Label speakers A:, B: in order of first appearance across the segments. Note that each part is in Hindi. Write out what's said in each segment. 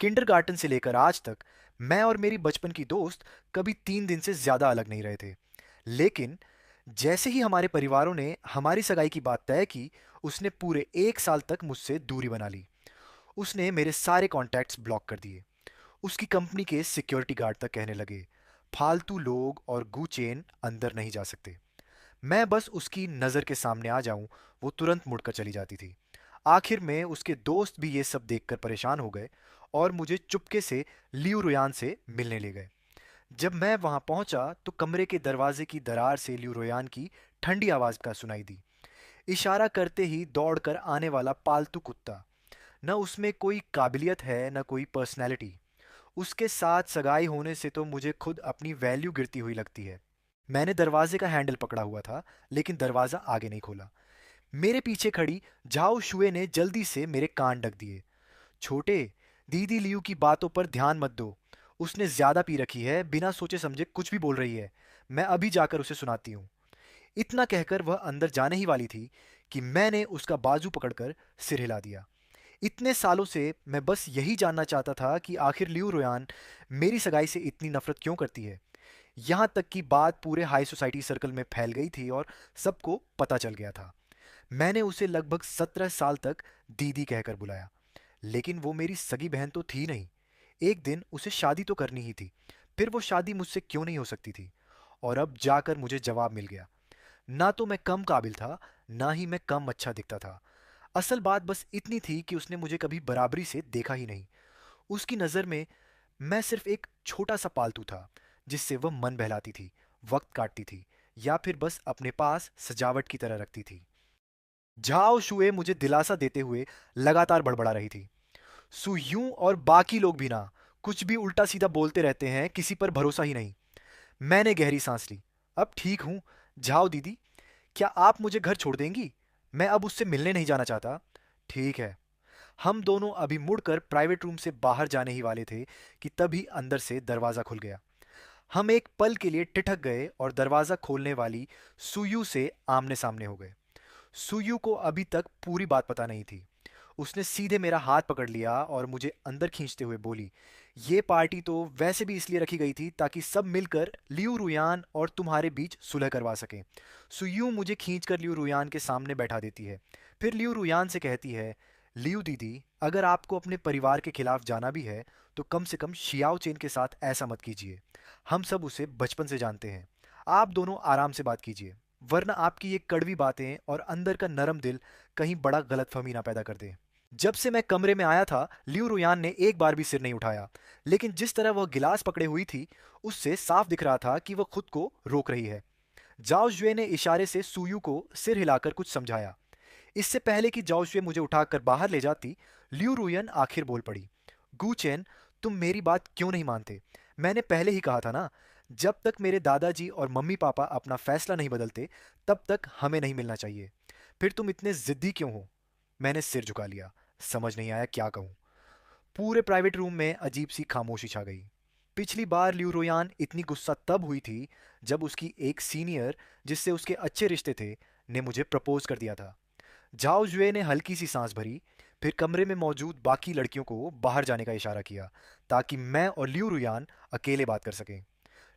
A: किंडरगार्टन से लेकर आज तक मैं और मेरी बचपन की दोस्त कभी 3 दिन से ज्यादा अलग नहीं रहे थे। लेकिन जैसे ही हमारे परिवारों ने हमारी सगाई की बात तय की, उसने पूरे 1 साल तक मुझसे दूरी बना ली। उसने मेरे सारे कॉन्टैक्ट्स ब्लॉक कर दिए। उसकी कंपनी के सिक्योरिटी गार्ड तक कहने लगे, फालतू लोग और गुचेन अंदर नहीं जा सकते। मैं बस उसकी नज़र के सामने आ जाऊं, वो तुरंत मुड़कर चली जाती थी। आखिर में उसके दोस्त भी ये सब देखकर परेशान हो गए और मुझे चुपके से लियू रुयान से मिलने ले गए। जब मैं वहां पहुंचा तो कमरे के दरवाजे की दरार से लियू रुयान की ठंडी आवाज का सुनाई दी। इशारा करते ही दौड़कर आने वाला पालतू कुत्ता। न उसमें कोई काबिलियत है न कोई पर्सनैलिटी। उसके साथ सगाई होने से तो मुझे खुद अपनी वैल्यू गिरती हुई लगती है। मैंने दरवाजे का हैंडल पकड़ा हुआ था, लेकिन दरवाजा आगे नहीं खोला। मेरे पीछे खड़ी झाओ शुए ने जल्दी से मेरे कान ढक दिए। छोटे, दीदी लियू की बातों पर ध्यान मत दो। उसने ज्यादा पी रखी है, बिना सोचे समझे कुछ भी बोल रही है। मैं अभी जाकर उसे सुनाती हूँ। इतना कहकर वह अंदर जाने ही वाली थी कि मैंने उसका बाजू पकड़कर सिर हिला दिया। इतने सालों से मैं बस यही जानना चाहता था कि आखिर लियू रोयान मेरी सगाई से इतनी नफरत क्यों करती है। यहाँ तक कि बात पूरे हाई सोसाइटी सर्कल में फैल गई थी और सबको पता चल गया था। मैंने उसे लगभग 17 साल तक दीदी कहकर बुलाया, लेकिन वो मेरी सगी बहन तो थी नहीं। एक दिन उसे शादी तो करनी ही थी, फिर वो शादी मुझसे क्यों नहीं हो सकती थी। और अब जाकर मुझे जवाब मिल गया। ना तो मैं कम काबिल था, ना ही मैं कम अच्छा दिखता था। असल बात बस इतनी थी कि उसने मुझे कभी बराबरी से देखा ही नहीं। उसकी नज़र में मैं सिर्फ एक छोटा सा पालतू था, जिससे वह मन बहलाती थी, वक्त काटती थी, या फिर बस अपने पास सजावट की तरह रखती थी। झाओ शुए मुझे दिलासा देते हुए लगातार बड़बड़ा रही थी। सुयूं और बाकी लोग भी ना, कुछ भी उल्टा सीधा बोलते रहते हैं, किसी पर भरोसा ही नहीं। मैंने गहरी सांस ली। अब ठीक हूं। झाओ दीदी, क्या आप मुझे घर छोड़ देंगी? मैं अब उससे मिलने नहीं जाना चाहता। ठीक है। हम दोनों अभी मुड़कर प्राइवेट रूम से बाहर जाने ही वाले थे कि तभी अंदर से दरवाजा खुल गया। हम एक पल के लिए ठिठक गए और दरवाजा खोलने वाली सुयू से आमने सामने हो गए। सुयू को अभी तक पूरी बात पता नहीं थी। उसने सीधे मेरा हाथ पकड़ लिया और मुझे अंदर खींचते हुए बोली, ये पार्टी तो वैसे भी इसलिए रखी गई थी ताकि सब मिलकर लियू रुयान और तुम्हारे बीच सुलह करवा सकें। सुयू मुझे खींचकर लियू रुयान के सामने बैठा देती है। फिर लियू रुयान से कहती है, लियू दीदी, अगर आपको अपने परिवार के खिलाफ जाना भी है तो कम से कम शियाओ चेन के साथ ऐसा मत कीजिए। हम सब उसे बचपन से जानते हैं। आप दोनों आराम से बात कीजिए, वरना आपकी ये कड़वी बातें और अंदर का नरम दिल कहीं बड़ा गलतफहमी ना पैदा कर दे। जब से मैं कमरे में आया था, लियू रुयान ने एक बार भी सिर नहीं उठाया, लेकिन जिस तरह वह गिलास पकड़े हुई थी, उससे साफ दिख रहा था कि वह खुद को रोक रही है। जाओ जुए ने इशारे से सुयू को सिर हिलाकर कुछ समझाया। इससे पहले कि जाओ जुए मुझे उठाकर बाहर ले जाती, लियू रुयन आखिर बोल पड़ी, गुचेन, तुम मेरी बात क्यों नहीं मानते? मैंने पहले ही कहा था ना, जब तक मेरे दादाजी और मम्मी पापा अपना फैसला नहीं बदलते, तब तक हमें नहीं मिलना चाहिए। फिर तुम इतने जिद्दी क्यों हो? मैंने सिर झुका लिया। समझ नहीं आया क्या कहूँ। पूरे प्राइवेट रूम में अजीब सी खामोशी छा गई। पिछली बार लियू रोयान इतनी गुस्सा तब हुई थी जब उसकी एक सीनियर, जिससे उसके अच्छे रिश्ते थे, ने मुझे प्रपोज कर दिया था। जाओ जुए ने हल्की सी सांस भरी, फिर कमरे में मौजूद बाकी लड़कियों को बाहर जाने का इशारा किया ताकि मैं और लियू रुयान अकेले बात कर सकें।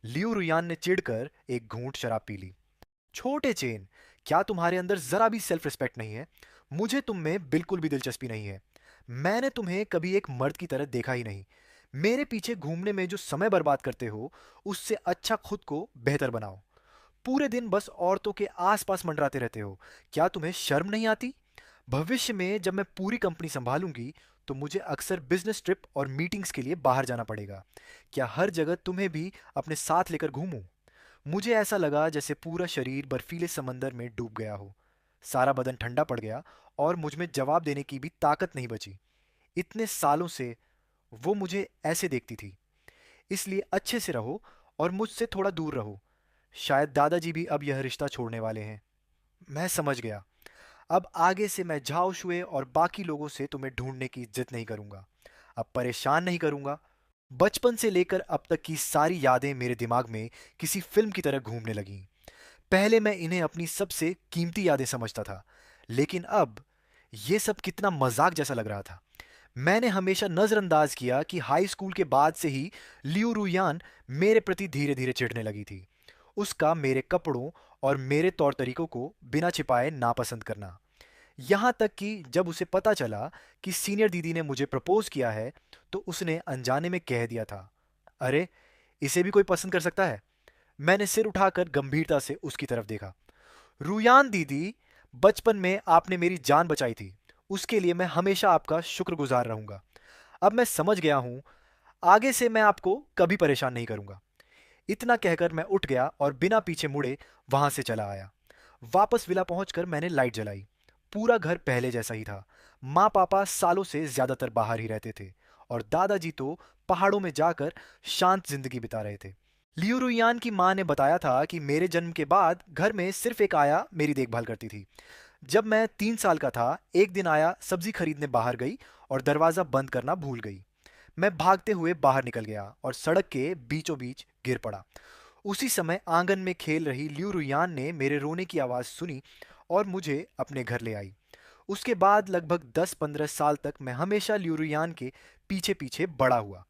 A: लियू रुयान ने चिढ़कर एक घूंट शराब पी ली। छोटे चेन, क्या तुम्हारे अंदर जरा भी सेल्फ रिस्पेक्ट नहीं है? मुझे तुम में बिल्कुल भी दिलचस्पी नहीं है। मैंने तुम्हें कभी एक मर्द की तरह देखा ही नहीं। मेरे पीछे घूमने में जो समय बर्बाद करते हो, उससे अच्छा खुद को बेहतर बनाओ। पूरे दिन बस औरतों के आसपास मंडराते रहते हो। क्या तुम्हें शर्म नहीं आती? भविष्य में जब मैं पूरी कंपनी संभालूंगी तो मुझे अक्सर बिजनेस ट्रिप और मीटिंग्स के लिए बाहर जाना पड़ेगा। क्या हर जगह तुम्हें भी अपने साथ लेकर घूमूं? मुझे ऐसा लगा जैसे पूरा शरीर बर्फीले समंदर में डूब गया हो। सारा बदन ठंडा पड़ गया और मुझ में जवाब देने की भी ताकत नहीं बची। इतने सालों से वो मुझे ऐसे देखती थी। इसलिए अच्छे से रहो और मुझसे थोड़ा दूर रहो। शायद दादाजी भी अब यह रिश्ता छोड़ने वाले हैं। मैं समझ गया। अब आगे से मैं झाओ शुए और बाकी लोगों से तुम्हें ढूंढने की जिद नहीं करूंगा। अब परेशान नहीं करूंगा। बचपन से लेकर अब तक की सारी यादें मेरे दिमाग में किसी फिल्म की तरह घूमने लगीं। पहले मैं इन्हें अपनी सबसे कीमती यादें समझता था, लेकिन अब ये सब कितना मजाक जैसा लग रहा था। मैंने हमेशा नज़रअंदाज किया कि हाई स्कूल के बाद से ही लियू रुयान मेरे प्रति धीरे धीरे चिढ़ने लगी थी। उसका मेरे कपड़ों और मेरे तौर तरीकों को बिना छिपाए नापसंद करना। यहाँ तक कि जब उसे पता चला कि सीनियर दीदी ने मुझे प्रपोज किया है, तो उसने अनजाने में कह दिया था, अरे, इसे भी कोई पसंद कर सकता है। मैंने सिर उठाकर गंभीरता से उसकी तरफ देखा। रुयान दीदी, बचपन में आपने मेरी जान बचाई थी। उसके लिए मैं हमेशा आपका शुक्रगुजार रहूंगा। अब मैं समझ गया हूं, आगे से मैं आपको कभी परेशान नहीं करूंगा। इतना कहकर मैं उठ गया और बिना पीछे मुड़े वहां से चला आया। वापस विला पहुंचकर मैंने लाइट जलाई। पूरा घर पहले जैसा ही था। माँ पापा सालों से ज्यादातर बाहर ही रहते थे और दादाजी तो पहाड़ों में जाकर शांत जिंदगी बिता रहे थे। लियू रुयान की माँ ने बताया था कि मेरे जन्म के बाद घर में सिर्फ एक आया मेरी देखभाल करती थी। जब मैं 3 साल का था, एक दिन आया सब्जी खरीदने बाहर गई और दरवाजा बंद करना भूल गई। मैं भागते हुए बाहर निकल गया और सड़क के बीचों बीच गिर पड़ा। उसी समय आंगन में खेल रही लियू रुयान ने मेरे रोने की आवाज़ सुनी और मुझे अपने घर ले आई। उसके बाद लगभग 10-15 साल तक मैं हमेशा लियू रुयान के पीछे पीछे बड़ा हुआ।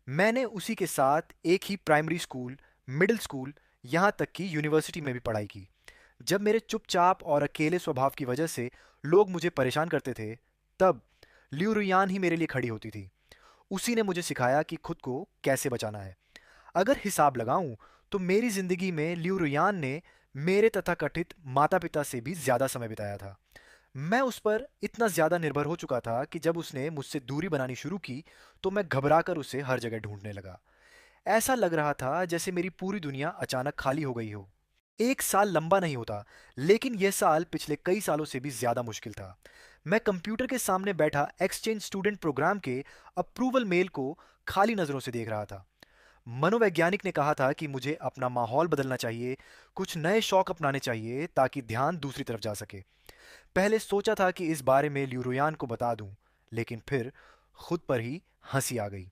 A: मैंने उसी के साथ एक ही प्राइमरी स्कूल, मिडिल स्कूल, यहाँ तक कि यूनिवर्सिटी में भी पढ़ाई की। जब मेरे चुपचाप और अकेले स्वभाव की वजह से लोग मुझे परेशान करते थे, तब लियू रुयान ही मेरे लिए खड़ी होती थी। उसी ने मुझे सिखाया कि खुद को कैसे बचाना है। अगर हिसाब लगाऊं तो मेरी जिंदगी में लियू रुयान ने मेरे तथाकथित माता पिता से भी ज्यादा समय बिताया था। मैं उस पर इतना ज्यादा निर्भर हो चुका था कि जब उसने मुझसे दूरी बनानी शुरू की, तो मैं घबराकर उसे हर जगह ढूंढने लगा। ऐसा लग रहा था जैसे मेरी पूरी दुनिया अचानक खाली हो गई हो। 1 साल लंबा नहीं होता, लेकिन यह साल पिछले कई सालों से भी ज्यादा मुश्किल था। मैं कंप्यूटर के सामने बैठा एक्सचेंज स्टूडेंट प्रोग्राम के अप्रूवल मेल को खाली नजरों से देख रहा था। मनोवैज्ञानिक ने कहा था कि मुझे अपना माहौल बदलना चाहिए, कुछ नए शौक अपनाने चाहिए ताकि ध्यान दूसरी तरफ जा सके। पहले सोचा था कि इस बारे में ल्यूरोयान को बता दूं, लेकिन फिर खुद पर ही हंसी आ गई।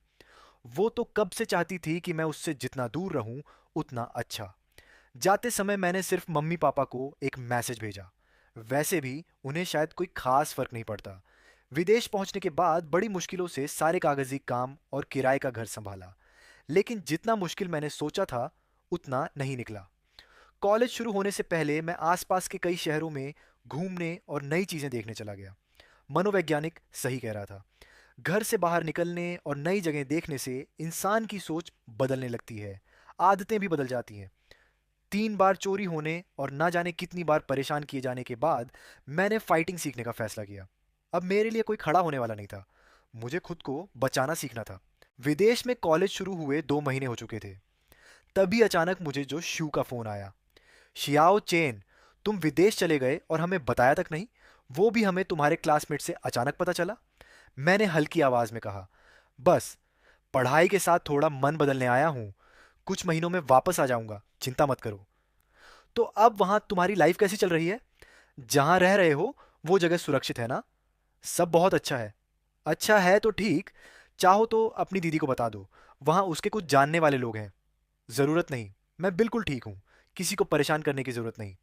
A: वो तो कब से चाहती थी कि मैं उससे जितना दूर रहूं, उतना अच्छा। जाते समय मैंने सिर्फ मम्मी पापा को एक मैसेज भेजा। वैसे भी उन्हें शायद कोई खास फर्क नहीं पड़ता। विदेश पहुंचने के बाद बड़ी मुश्किलों से सारे कागजी काम और किराए का घर संभाला, लेकिन जितना मुश्किल मैंने सोचा था, उतना नहीं निकला। कॉलेज शुरू होने से पहले मैं आसपास के कई शहरों में घूमने और नई चीजें देखने चला गया। मनोवैज्ञानिक सही कह रहा था। घर से बाहर निकलने और नई जगह देखने से इंसान की सोच बदलने लगती है, आदतें भी बदल जाती हैं। 3 बार चोरी होने और ना जाने कितनी बार परेशान किए जाने के बाद मैंने फाइटिंग सीखने का फैसला किया। अब मेरे लिए कोई खड़ा होने वाला नहीं था। मुझे खुद को बचाना सीखना था। विदेश में कॉलेज शुरू हुए 2 महीने हो चुके थे। तभी अचानक मुझे जो शू का फोन आया। शियाओ चेन, तुम विदेश चले गए और हमें बताया तक नहीं, वो भी हमें तुम्हारे क्लासमेट से अचानक पता चला। मैंने हल्की आवाज में कहा, बस पढ़ाई के साथ थोड़ा मन बदलने आया हूं। कुछ महीनों में वापस आ जाऊंगा, चिंता मत करो। तो अब वहां तुम्हारी लाइफ कैसी चल रही है? जहां रह रहे हो वो जगह सुरक्षित है ना? सब बहुत अच्छा है। अच्छा है तो ठीक। चाहो तो अपनी दीदी को बता दो, वहां उसके कुछ जानने वाले लोग हैं। जरूरत नहीं, मैं बिल्कुल ठीक हूं। किसी को परेशान करने की जरूरत नहीं।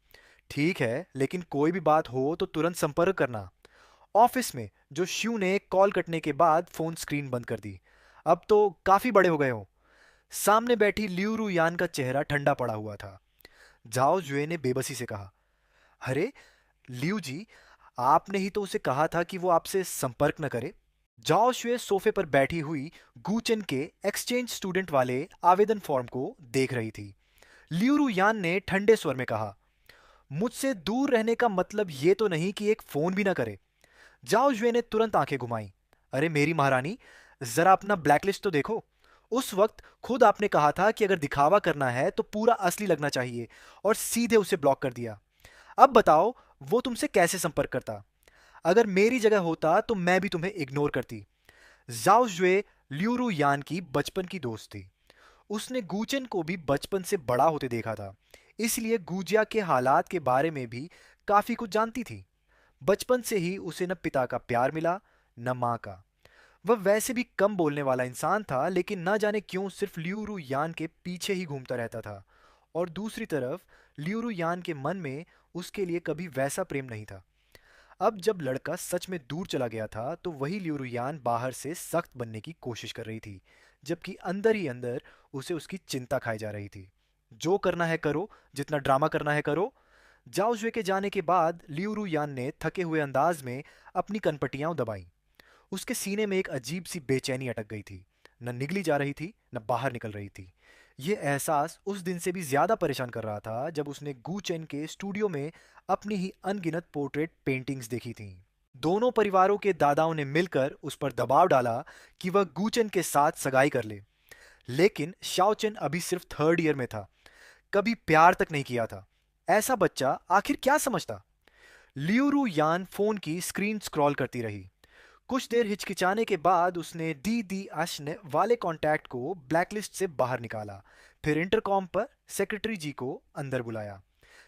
A: ठीक है, लेकिन कोई भी बात हो तो तुरंत संपर्क करना। ऑफिस में जो शिव ने कॉल कटने के बाद फोन स्क्रीन बंद कर दी। अब तो काफी बड़े हो गए हो। सामने बैठी लियूरू यान का चेहरा ठंडा पड़ा हुआ था। जाओ जुए ने बेबसी से कहा, अरे लियू जी, आपने ही तो उसे कहा था कि वो आपसे संपर्क न करे। जाओ शुए सोफे पर बैठी हुई गूचेन के एक्सचेंज स्टूडेंट वाले आवेदन फॉर्म को देख रही थी। लियूरू यान ने ठंडे स्वर में कहा, मुझसे दूर रहने का मतलब ये तो नहीं कि एक फोन भी ना करे। जाओ जुए ने तुरंत आंखें घुमाई। अरे मेरी महारानी, जरा अपना ब्लैकलिस्ट तो देखो। उस वक्त खुद आपने कहा था कि अगर दिखावा करना है तो पूरा असली लगना चाहिए, और सीधे उसे ब्लॉक कर दिया। अब बताओ, वो तुमसे कैसे संपर्क करता? अगर मेरी जगह होता तो मैं भी तुम्हें इग्नोर करती। जाओ जुए ल्यूरू यान की बचपन की दोस्त थी। उसने गूचेन को भी बचपन से बड़ा होते देखा था, इसलिए गूजिया के हालात के बारे में भी काफी कुछ जानती थी। बचपन से ही उसे न पिता का प्यार मिला, न माँ का। वह वैसे भी कम बोलने वाला इंसान था, लेकिन न जाने क्यों सिर्फ लियूरू यान के पीछे ही घूमता रहता था। और दूसरी तरफ लियूरू यान के मन में उसके लिए कभी वैसा प्रेम नहीं था। अब जब लड़का सच में दूर चला गया था तो वही ल्यूरुयान बाहर से सख्त बनने की कोशिश कर रही थी, जबकि अंदर ही अंदर उसे उसकी चिंता खाई जा रही थी। जो करना है करो, जितना ड्रामा करना है करो। जाओ जुए के जाने के बाद लियूरुयान ने थके हुए अंदाज में अपनी कनपटियां दबाईं। उसके सीने में एक अजीब सी बेचैनी अटक गई थी। न निगली जा रही थी, न बाहर निकल रही थी। ये एहसास उस दिन से भी ज्यादा परेशान कर रहा था जब उसने गू चेन के स्टूडियो में अपनी ही अनगिनत पोर्ट्रेट पेंटिंग्स देखी थीं। दोनों परिवारों के दादाओं ने मिलकर उस पर दबाव डाला कि वह गूचेन के साथ सगाई कर ले। लेकिन शाओचेन अभी सिर्फ थर्ड ईयर में था, कभी प्यार तक नहीं किया था। ऐसा बच्चा आखिर क्या समझता? लियूरू यान फोन की स्क्रीन स्क्रॉल करती रही। कुछ देर हिचकिचाने के बाद उसने दी दी आशने वाले कॉन्टैक्ट को ब्लैकलिस्ट से बाहर निकाला। फिर इंटरकॉम पर सेक्रेटरी जी को अंदर बुलाया।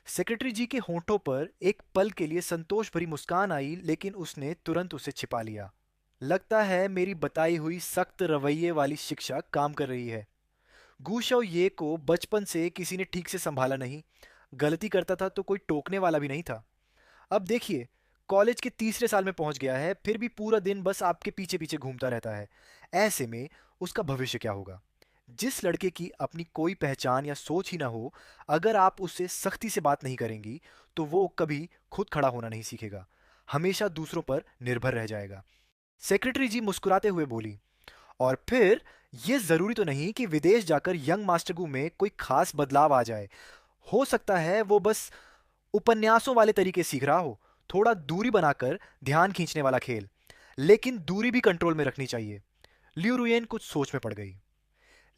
A: सेक्रेटरी जी के होंठों पर एक पल के लिए संतोष भरी मुस्कान आई, लेकिन उसने तुरंत उसे छिपा लिया। लगता है मेरी बताई हुई सख्त रवैये वाली शिक्षा काम कर रही है। गूशव ये को बचपन से किसी ने ठीक से संभाला नहीं। गलती करता था तो कोई टोकने वाला भी नहीं था। अब देखिए, कॉलेज के तीसरे साल में पहुंच गया है, फिर भी पूरा दिन बस आपके पीछे पीछे घूमता रहता है। ऐसे में उसका भविष्य क्या होगा? जिस लड़के की अपनी कोई पहचान या सोच ही ना हो, अगर आप उससे सख्ती से बात नहीं करेंगी तो वो कभी खुद खड़ा होना नहीं सीखेगा, हमेशा दूसरों पर निर्भर रह जाएगा। सेक्रेटरी जी मुस्कुराते हुए बोली, और फिर ये जरूरी तो नहीं कि विदेश जाकर यंग मास्टर गू में कोई खास बदलाव आ जाए। हो सकता है वो बस उपन्यासों वाले तरीके सीख रहा हो, थोड़ा दूरी बनाकर ध्यान खींचने वाला खेल। लेकिन दूरी भी कंट्रोल में रखनी चाहिए। लियू रुयेन कुछ सोच में पड़ गई।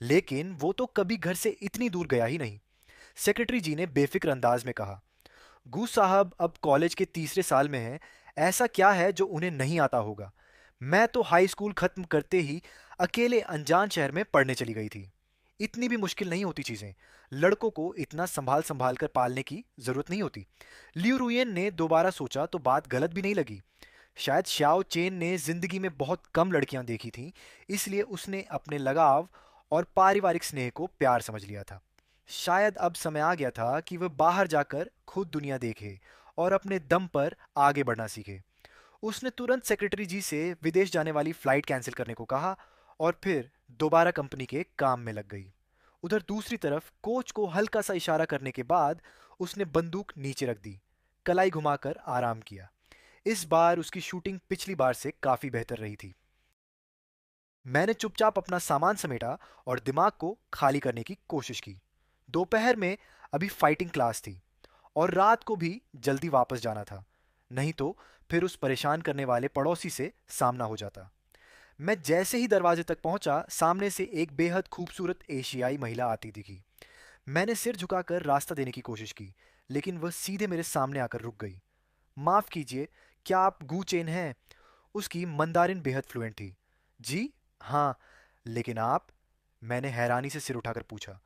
A: लेकिन वो तो कभी घर से इतनी दूर गया ही नहीं। सेक्रेटरी जी ने बेफिक्र अंदाज में कहा, गू साहब अब कॉलेज के तीसरे साल में हैं। ऐसा क्या है जो उन्हें नहीं आता होगा? मैं तो हाई स्कूल खत्म करते ही अकेले अनजान शहर में पढ़ने चली गई थी। इतनी भी मुश्किल नहीं होती चीजें। लड़कों को इतना संभाल संभाल कर पालने की जरूरत नहीं होती। लियू रुयेन ने दोबारा सोचा तो बात गलत भी नहीं लगी। शायद श्याओ चेन ने जिंदगी में बहुत कम लड़कियां देखी थीं, इसलिए उसने अपने लगाव और पारिवारिक स्नेह को प्यार समझ लिया था। शायद अब समय आ गया था कि वह बाहर जाकर खुद दुनिया देखे और अपने दम पर आगे बढ़ना सीखे। उसने तुरंत सेक्रेटरी जी से विदेश जाने वाली फ्लाइट कैंसिल करने को कहा और फिर दोबारा कंपनी के काम में लग गई। उधर दूसरी तरफ कोच को हल्का सा इशारा करने के बाद उसने बंदूक नीचे रख दी, कलाई घुमाकर आराम किया। इस बार उसकी शूटिंग पिछली बार से काफी बेहतर रही थी। मैंने चुपचाप अपना सामान समेटा और दिमाग को खाली करने की कोशिश की। दोपहर में अभी फाइटिंग क्लास थी और रात को भी जल्दी वापस जाना था, नहीं तो फिर उस परेशान करने वाले पड़ोसी से सामना हो जाता। मैं जैसे ही दरवाजे तक पहुंचा, सामने से एक बेहद खूबसूरत एशियाई महिला आती दिखी। मैंने सिर झुकाकर रास्ता देने की कोशिश की, लेकिन वह सीधे मेरे सामने आकर रुक गई। माफ कीजिए, क्या आप गू चेन हैं? उसकी मंदारिन बेहद फ्लुएंट थी। जी हाँ, लेकिन आप? मैंने हैरानी से सिर उठाकर पूछा।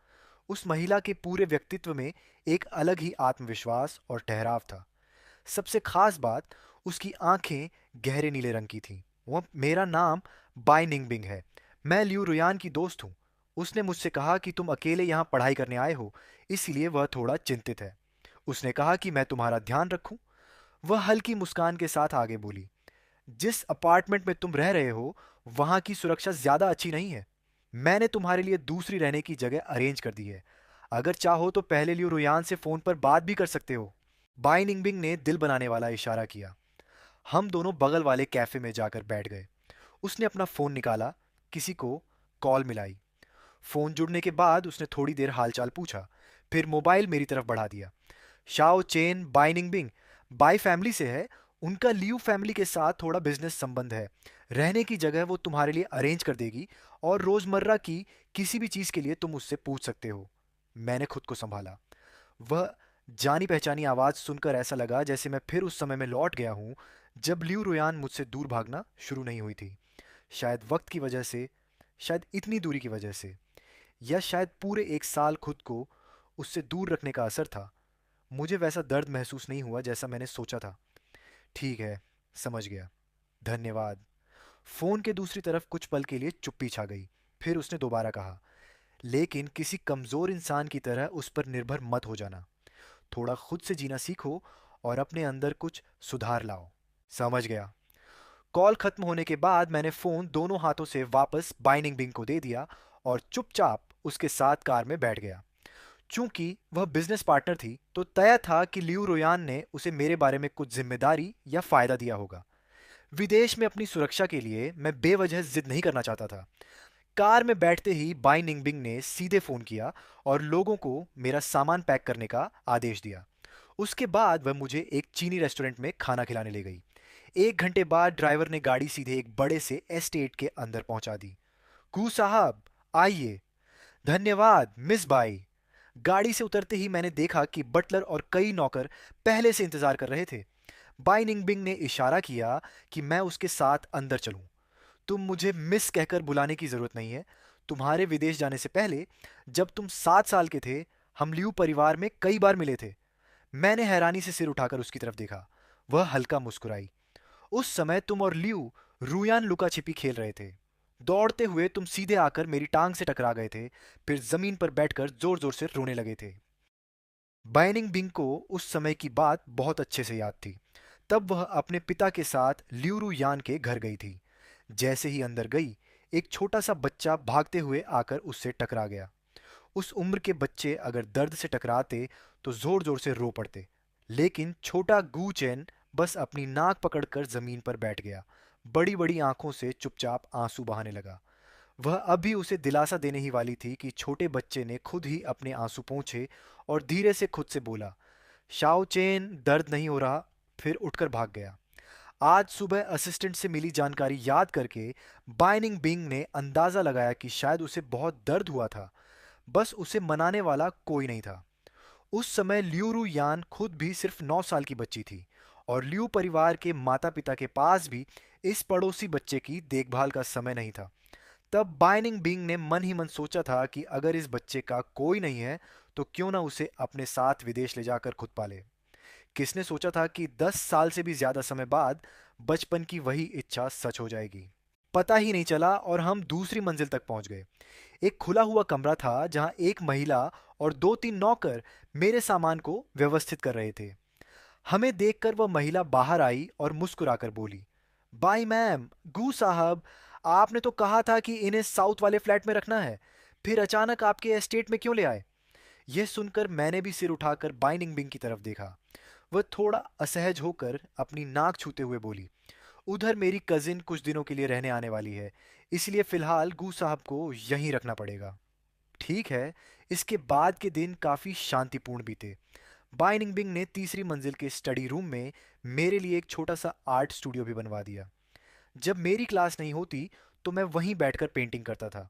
A: उस महिला के पूरे व्यक्तित्व में एक अलग ही आत्मविश्वास और ठहराव था। सबसे खास बात, उसकी आंखें गहरे नीले रंग की थीं। वो मेरा नाम बाय निंगबिंग है। मैं लियू रुयान की दोस्त हूँ। उसने मुझसे कहा कि तुम अकेले यहाँ पढ़ाई करने आए हो, इसलिए वह थोड़ा चिंतित है। उसने कहा कि मैं तुम्हारा ध्यान रखूं। वह हल्की मुस्कान के साथ आगे बोली, जिस अपार्टमेंट में तुम रह रहे हो वहां की सुरक्षा ज्यादा अच्छी नहीं है। मैंने तुम्हारे लिए दूसरी रहने की जगह अरेंज कर दी है। अगर चाहो तो पहले लियो रुयान से फोन पर बात भी कर सकते हो। बाई निंगबिंग ने दिल बनाने वाला इशारा किया। हम दोनों बगल वाले कैफे में जाकर बैठ गए। उसने अपना फोन निकाला, किसी को कॉल मिलाई। फोन जुड़ने के बाद उसने थोड़ी देर हालचाल पूछा, फिर मोबाइल मेरी तरफ बढ़ा दिया। Shao Chen Bai Ningbing Bai family से है। उनका लियू फैमिली के साथ थोड़ा बिजनेस संबंध है। रहने की जगह वो तुम्हारे लिए अरेंज कर देगी और रोजमर्रा की किसी भी चीज के लिए तुम उससे पूछ सकते हो। मैंने खुद को संभाला। वह जानी पहचानी आवाज सुनकर ऐसा लगा जैसे मैं फिर उस समय में लौट गया हूं जब लियू रुयान मुझसे दूर भागना शुरू नहीं हुई थी। शायद वक्त की वजह से, शायद इतनी दूरी की वजह से, या शायद पूरे एक साल खुद को उससे दूर रखने का असर था। मुझे वैसा दर्द महसूस नहीं हुआ जैसा मैंने सोचा था। ठीक है, समझ गया। धन्यवाद। फोन के दूसरी तरफ कुछ पल के लिए चुप्पी छा गई। फिर उसने दोबारा कहा, लेकिन किसी कमजोर इंसान की तरह उस पर निर्भर मत हो जाना। थोड़ा खुद से जीना सीखो और अपने अंदर कुछ सुधार लाओ। समझ गया। कॉल खत्म होने के बाद मैंने फोन दोनों हाथों से वापस बाइनिंग बिंग को दे दिया और चुपचाप उसके साथ कार में बैठ गया। चूंकि वह बिजनेस पार्टनर थी तो तय था कि लियू रोयान ने उसे मेरे बारे में कुछ जिम्मेदारी या फायदा दिया होगा। विदेश में अपनी सुरक्षा के लिए मैं बेवजह जिद नहीं करना चाहता था। कार में बैठते ही बाई निंगबिंग ने सीधे फोन किया और लोगों को मेरा सामान पैक करने का आदेश दिया। उसके बाद वह मुझे एक चीनी रेस्टोरेंट में खाना खिलाने ले गई। 1 घंटे बाद ड्राइवर ने गाड़ी सीधे एक बड़े से एस्टेट के अंदर पहुंचा दी। कू साहब, आइए। धन्यवाद मिस बाई। गाड़ी से उतरते ही मैंने देखा कि बटलर और कई नौकर पहले से इंतजार कर रहे थे। बाई निंगबिंग ने इशारा किया कि मैं उसके साथ अंदर चलूं। तुम मुझे मिस कहकर बुलाने की जरूरत नहीं है। तुम्हारे विदेश जाने से पहले, जब तुम 7 साल के थे, हम लियू परिवार में कई बार मिले थे। मैंने हैरानी से सिर उठाकर उसकी तरफ देखा। वह हल्का मुस्कुराई। उस समय तुम और लियू रूयान लुका छिपी खेल रहे थे। दौड़ते हुए तुम सीधे आकर मेरी टांग से टकरा गए थे, फिर जमीन पर बैठकर जोर जोर से रोने लगे थे। बाइनिंग बिंग को उस समय की बात बहुत अच्छे से याद थी। तब वह अपने पिता के साथ ल्यूरू यान के घर गई थी। जैसे ही अंदर गई, एक छोटा सा बच्चा भागते हुए आकर उससे टकरा गया। उस उम्र के बच्चे अगर दर्द से टकराते तो जोर जोर से रो पड़ते, लेकिन छोटा गू चैन बस अपनी नाक पकड़कर जमीन पर बैठ गया। बड़ी बड़ी आंखों से चुपचाप आंसू बहाने लगा। वह अभी उसे दिलासा देने ही वाली थी कि छोटे बच्चे ने खुद ही अपने आंसू पोंछे और धीरे से खुद से बोला, शाओ चेन, दर्द नहीं हो रहा। फिर उठकर भाग गया। आज सुबह असिस्टेंट से मिली जानकारी याद करके बाइनिंग बिंग ने अंदाजा लगाया कि शायद उसे बहुत दर्द हुआ था, बस उसे मनाने वाला कोई नहीं था। उस समय ल्यूरू यान खुद भी सिर्फ 9 साल की बच्ची थी और लियू परिवार के माता पिता के पास भी इस पड़ोसी बच्चे की देखभाल का समय नहीं था। तब बाइनिंग बिंग ने मन ही मन सोचा था कि अगर इस बच्चे का कोई नहीं है तो क्यों ना उसे अपने साथ विदेश ले जाकर खुद पाले। किसने सोचा था कि 10 साल से भी ज्यादा समय बाद बचपन की वही इच्छा सच हो जाएगी। पता ही नहीं चला और हम दूसरी मंजिल तक पहुंच गए। एक खुला हुआ कमरा था जहां एक महिला और 2-3 नौकर मेरे सामान को व्यवस्थित कर रहे थे। हमें देखकर वह महिला बाहर आई और मुस्कुराकर बोली, बाई मैम, गू साहब, आपने तो कहा था कि इन्हें साउथ वाले फ्लैट में रखना है, फिर अचानक आपके एस्टेट में क्यों ले आए? यह सुनकर मैंने भी सिर उठाकर बाइनिंग बिंग की तरफ देखा। वह थोड़ा असहज होकर अपनी नाक छूते हुए बोली, उधर मेरी कजिन कुछ दिनों के लिए रहने आने वाली है, इसलिए फिलहाल गू साहब को यहीं रखना पड़ेगा। ठीक है। इसके बाद के दिन काफी शांतिपूर्ण बीते। बाइनिंग बिंग ने तीसरी मंजिल के स्टडी रूम में मेरे लिए एक छोटा सा आर्ट स्टूडियो भी बनवा दिया। जब मेरी क्लास नहीं होती तो मैं वहीं बैठकर पेंटिंग करता था।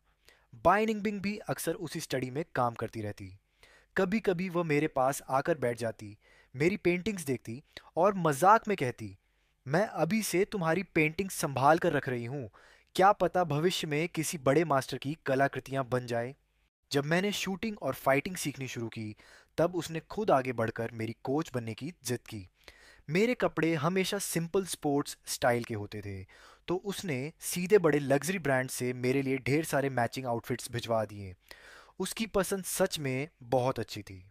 A: बाइनिंग बिंग भी अक्सर उसी स्टडी में काम करती रहती। कभी कभी वह मेरे पास आकर बैठ जाती, मेरी पेंटिंग्स देखती और मजाक में कहती, मैं अभी से तुम्हारी पेंटिंग संभाल कर रख रही हूँ, क्या पता भविष्य में किसी बड़े मास्टर की कलाकृतियां बन जाए। जब मैंने शूटिंग और फाइटिंग सीखनी शुरू की, तब उसने खुद आगे बढ़कर मेरी कोच बनने की जिद की। मेरे कपड़े हमेशा सिंपल स्पोर्ट्स स्टाइल के होते थे, तो उसने सीधे बड़े लग्जरी ब्रांड से मेरे लिए ढेर सारे मैचिंग आउटफिट्स भिजवा दिए। उसकी पसंद सच में बहुत अच्छी थी।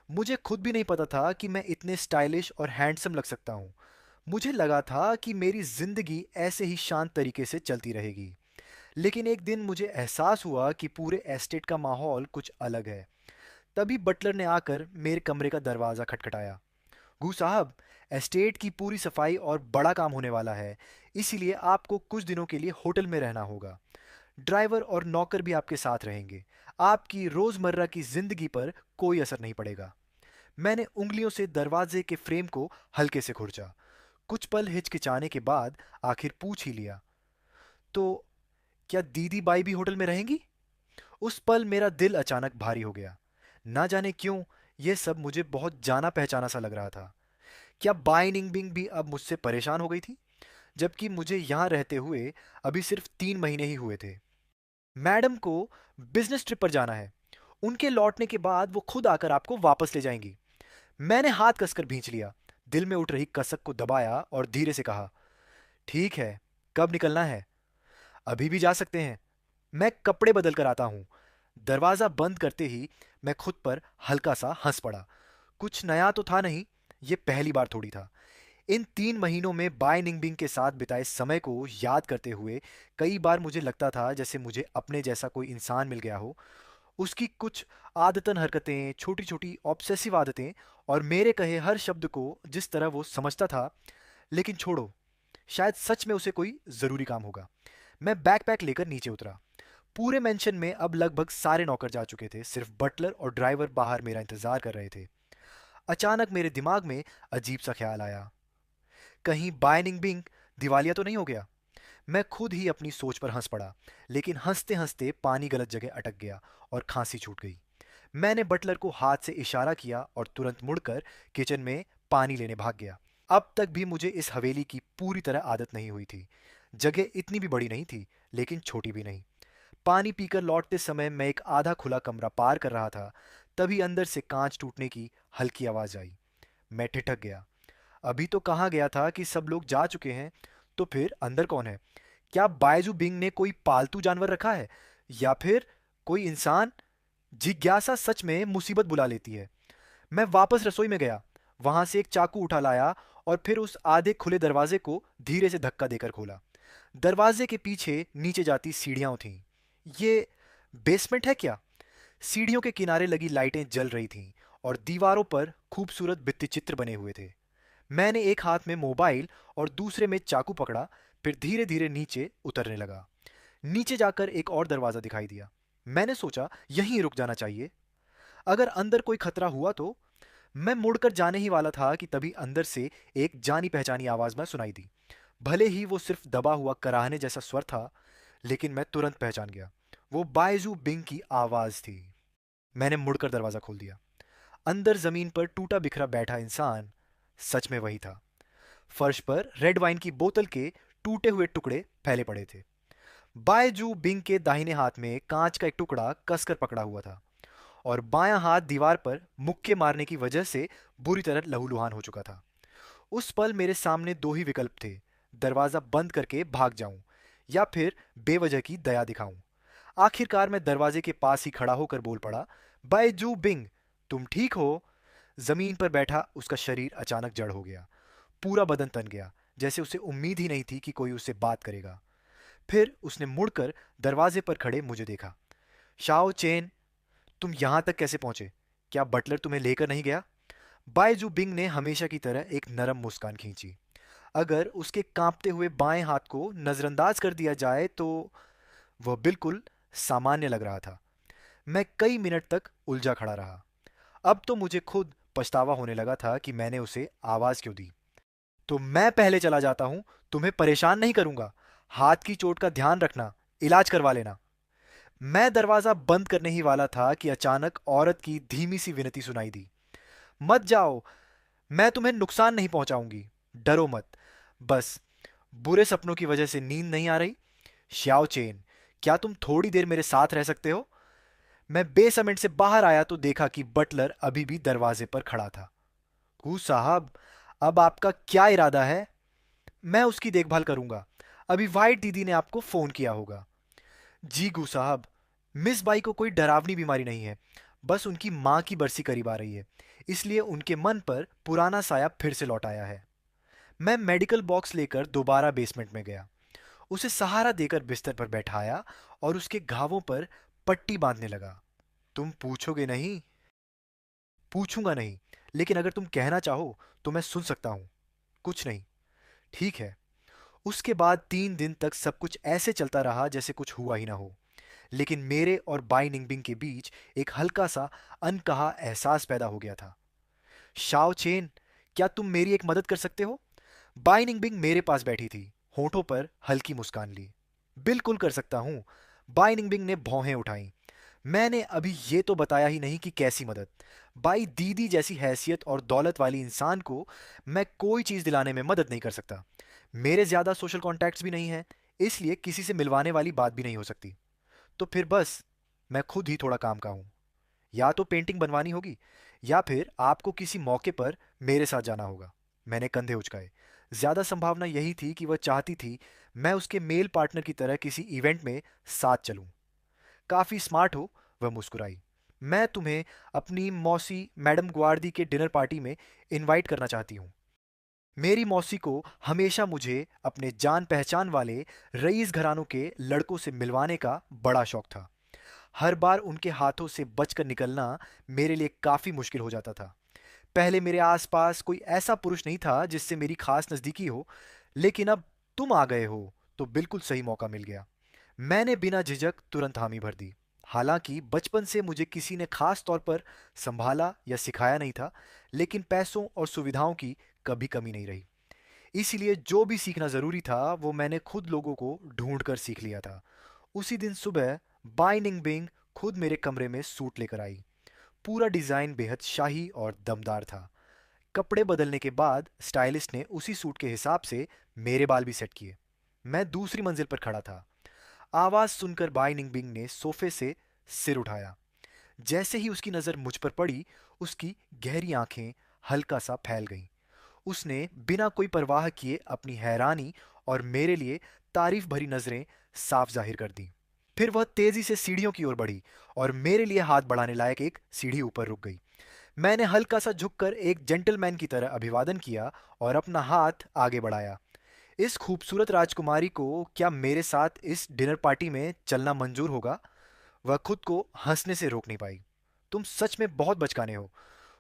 A: मुझे खुद भी नहीं पता था कि मैं इतने स्टाइलिश और हैंडसम लग सकता हूँ। मुझे लगा था कि मेरी जिंदगी ऐसे ही शांत तरीके से चलती रहेगी। लेकिन एक दिन मुझे एहसास हुआ कि पूरे एस्टेट का माहौल कुछ अलग है। तभी बटलर ने आकर मेरे कमरे का दरवाज़ा खटखटाया। गू साहब, एस्टेट की पूरी सफाई और बड़ा काम होने वाला है, इसीलिए आपको कुछ दिनों के लिए होटल में रहना होगा। ड्राइवर और नौकर भी आपके साथ रहेंगे। आपकी रोज़मर्रा की जिंदगी पर कोई असर नहीं पड़ेगा। मैंने उंगलियों से दरवाजे के फ्रेम को हल्के से खुरचा। कुछ पल हिचकिचाने के बाद आखिर पूछ ही लिया, तो क्या दीदी बाई भी होटल में रहेंगी? उस पल मेरा दिल अचानक भारी हो गया। ना जाने क्यों यह सब मुझे बहुत जाना पहचाना सा लग रहा था। क्या बाई निंगबिंग भी अब मुझसे परेशान हो गई थी, जबकि मुझे यहाँ रहते हुए अभी सिर्फ 3 महीने ही हुए थे। मैडम को बिजनेस ट्रिप पर जाना है। उनके लौटने के बाद वो खुद आकर आपको वापस ले जाएंगी। मैंने हाथ कसकर भींच लिया, दिल में उठ रही कसक को दबाया और धीरे से कहा, ठीक है, कब निकलना है? अभी भी जा सकते हैं। मैं कपड़े बदल कर आता हूँ। दरवाज़ा बंद करते ही मैं खुद पर हल्का सा हंस पड़ा। कुछ नया तो था नहीं, ये पहली बार थोड़ी था। इन 3 महीनों में बाय निंगबिंग के साथ बिताए समय को याद करते हुए कई बार मुझे लगता था जैसे मुझे अपने जैसा कोई इंसान मिल गया हो। उसकी कुछ आदतन हरकतें, छोटी छोटी ऑब्सेसिव आदतें और मेरे कहे हर शब्द को जिस तरह वो समझता था। लेकिन छोड़ो, शायद सच में उसे कोई ज़रूरी काम होगा। मैं बैकपैक लेकर नीचे उतरा। पूरे मेंशन में अब लगभग सारे नौकर जा चुके थे, सिर्फ बटलर और ड्राइवर बाहर मेरा इंतजार कर रहे थे। अचानक मेरे दिमाग में अजीब सा ख्याल आया, कहीं बायनिंग बिंग दिवालिया तो नहीं हो गया। मैं खुद ही अपनी सोच पर हंस पड़ा, लेकिन हंसते हंसते पानी गलत जगह अटक गया और खांसी छूट गई। मैंने बटलर को हाथ से इशारा किया और तुरंत मुड़कर किचन में पानी लेने भाग गया। अब तक भी मुझे इस हवेली की पूरी तरह आदत नहीं हुई थी। जगह इतनी भी बड़ी नहीं थी, लेकिन छोटी भी नहीं। पानी पीकर लौटते समय मैं एक आधा खुला कमरा पार कर रहा था, तभी अंदर से कांच टूटने की हल्की आवाज आई। मैं ठिठक गया। अभी तो कहा गया था कि सब लोग जा चुके हैं, तो फिर अंदर कौन है? क्या बायजू बिंग ने कोई पालतू जानवर रखा है, या फिर कोई इंसान? जिज्ञासा सच में मुसीबत बुला लेती है। मैं वापस रसोई में गया, वहां से एक चाकू उठा लाया और फिर उस आधे खुले दरवाजे को धीरे से धक्का देकर खोला। दरवाजे के पीछे नीचे जाती सीढ़ियां थीं। ये बेसमेंट है क्या? सीढ़ियों के किनारे लगी लाइटें जल रही थीं और दीवारों पर खूबसूरत भित्ति चित्र बने हुए थे। मैंने एक हाथ में मोबाइल और दूसरे में चाकू पकड़ा, फिर धीरे धीरे नीचे उतरने लगा। नीचे जाकर एक और दरवाजा दिखाई दिया। मैंने सोचा यहीं रुक जाना चाहिए, अगर अंदर कोई खतरा हुआ तो। मैं मुड़कर जाने ही वाला था कि तभी अंदर से एक जानी पहचानी आवाज में सुनाई दी। भले ही वो सिर्फ दबा हुआ कराहने जैसा स्वर था, लेकिन मैं तुरंत पहचान गया। वो बायजू बिंग की आवाज थी। मैंने मुड़कर दरवाजा खोल दिया। अंदर जमीन पर टूटा बिखरा बैठा इंसान सच में वही था। फर्श पर रेड वाइन की बोतल के टूटे हुए टुकड़े फैले पड़े थे। बायजू बिंग के दाहिने हाथ में कांच का एक टुकड़ा कसकर पकड़ा हुआ था और बायां हाथ दीवार पर मुक्के मारने की वजह से बुरी तरह लहूलुहान हो चुका था। उस पल मेरे सामने दो ही विकल्प थे, दरवाजा बंद करके भाग जाऊं या फिर बेवजह की दया दिखाऊं। आखिरकार मैं दरवाजे के पास ही खड़ा होकर बोल पड़ा, बायजू बिंग, तुम ठीक हो? जमीन पर बैठा उसका शरीर अचानक जड़ हो गया। पूरा बदन तन गया, जैसे उसे उम्मीद ही नहीं थी कि कोई उससे बात करेगा। फिर उसने मुड़कर दरवाजे पर खड़े मुझे देखा। शाओ चेन, तुम यहां तक कैसे पहुंचे? क्या बटलर तुम्हें लेकर नहीं गया? बायजू बिंग ने हमेशा की तरह एक नरम मुस्कान खींची। अगर उसके कांपते हुए बाएं हाथ को नजरअंदाज कर दिया जाए तो वह बिल्कुल सामान्य लग रहा था। मैं कई मिनट तक उलझा खड़ा रहा। अब तो मुझे खुद पछतावा होने लगा था कि मैंने उसे आवाज क्यों दी। तो मैं पहले चला जाता हूं, तुम्हें परेशान नहीं करूंगा। हाथ की चोट का ध्यान रखना, इलाज करवा लेना। मैं दरवाजा बंद करने ही वाला था कि अचानक औरत की धीमी सी विनती सुनाई दी। मत जाओ, मैं तुम्हें नुकसान नहीं पहुंचाऊंगी। डरो मत। बस बुरे सपनों की वजह से नींद नहीं आ रही? श्याओ चेन, क्या तुम थोड़ी देर मेरे साथ रह सकते हो? मैं बेसमेंट से बाहर आया तो देखा कि बटलर अभी भी दरवाजे पर खड़ा था। कू साहब, अब आपका क्या इरादा है? मैं उसकी देखभाल करूंगा। अभी वाइट दीदी ने आपको फोन किया होगा। जी गू साहब, मिस बाई को कोई डरावनी बीमारी नहीं है, बस उनकी माँ की बरसी करीब आ रही है, इसलिए उनके मन पर पुराना साया फिर से लौट आया है। मैं मेडिकल बॉक्स लेकर दोबारा बेसमेंट में गया, उसे सहारा देकर बिस्तर पर बैठाया और उसके घावों पर पट्टी बांधने लगा। तुम पूछोगे नहीं? पूछूंगा नहीं, लेकिन अगर तुम कहना चाहो तो मैं सुन सकता हूं। कुछ नहीं। ठीक है। उसके बाद 3 दिन तक सब कुछ ऐसे चलता रहा जैसे कुछ हुआ ही ना हो। लेकिन मेरे और बाई निंगबिंग के बीच एक हल्का सा अनकहा एहसास पैदा हो गया था। शाओ चेन, क्या तुम मेरी एक मदद कर सकते हो? बाई निंगबिंग मेरे पास बैठी थी, होठों पर हल्की मुस्कान ली। बिल्कुल कर सकता हूं। बाई निंगबिंग ने भौहें उठाई। मैंने अभी ये तो बताया ही नहीं कि कैसी मदद। बाई दीदी जैसी हैसियत और दौलत वाली इंसान को मैं कोई चीज़ दिलाने में मदद नहीं कर सकता। मेरे ज़्यादा सोशल कॉन्टैक्ट्स भी नहीं हैं, इसलिए किसी से मिलवाने वाली बात भी नहीं हो सकती। तो फिर बस मैं खुद ही थोड़ा काम का हूँ। या तो पेंटिंग बनवानी होगी, या फिर आपको किसी मौके पर मेरे साथ जाना होगा। मैंने कंधे उचकाए। ज़्यादा संभावना यही थी कि वह चाहती थी मैं उसके मेल पार्टनर की तरह किसी इवेंट में साथ चलूं। काफ़ी स्मार्ट हो, वह मुस्कुराई। मैं तुम्हें अपनी मौसी मैडम ग्वार्दी के डिनर पार्टी में इनवाइट करना चाहती हूँ। मेरी मौसी को हमेशा मुझे अपने जान पहचान वाले रईस घरानों के लड़कों से मिलवाने का बड़ा शौक था। हर बार उनके हाथों से बचकर निकलना मेरे लिए काफ़ी मुश्किल हो जाता था। पहले मेरे आसपास कोई ऐसा पुरुष नहीं था जिससे मेरी खास नज़दीकी हो, लेकिन अब तुम आ गए हो तो बिल्कुल सही मौका मिल गया। मैंने बिना झिझक तुरंत हामी भर दी। हालांकि बचपन से मुझे किसी ने खास तौर पर संभाला या सिखाया नहीं था, लेकिन पैसों और सुविधाओं की कभी कमी नहीं रही। इसीलिए जो भी सीखना ज़रूरी था वो मैंने खुद लोगों को ढूंढ कर सीख लिया था। उसी दिन सुबह बाई निंगबिंग खुद मेरे कमरे में सूट लेकर आई। पूरा डिज़ाइन बेहद शाही और दमदार था। कपड़े बदलने के बाद स्टाइलिस्ट ने उसी सूट के हिसाब से मेरे बाल भी सेट किए। मैं दूसरी मंजिल पर खड़ा था। आवाज़ सुनकर बाई निंगबिंग ने सोफे से सिर उठाया। जैसे ही उसकी नज़र मुझ पर पड़ी, उसकी गहरी आंखें हल्का सा फैल गईं। उसने बिना कोई परवाह किए अपनी हैरानी और मेरे लिए तारीफ भरी नज़रें साफ जाहिर कर दी। फिर वह तेजी से सीढ़ियों की ओर बढ़ी और मेरे लिए हाथ बढ़ाने लायक एक सीढ़ी ऊपर रुक गई। मैंने हल्का सा झुककर एक जेंटलमैन की तरह अभिवादन किया और अपना हाथ आगे बढ़ाया। इस खूबसूरत राजकुमारी को क्या मेरे साथ इस डिनर पार्टी में चलना मंजूर होगा? वह खुद को हंसने से रोक नहीं पाई। तुम सच में बहुत बचकाने हो।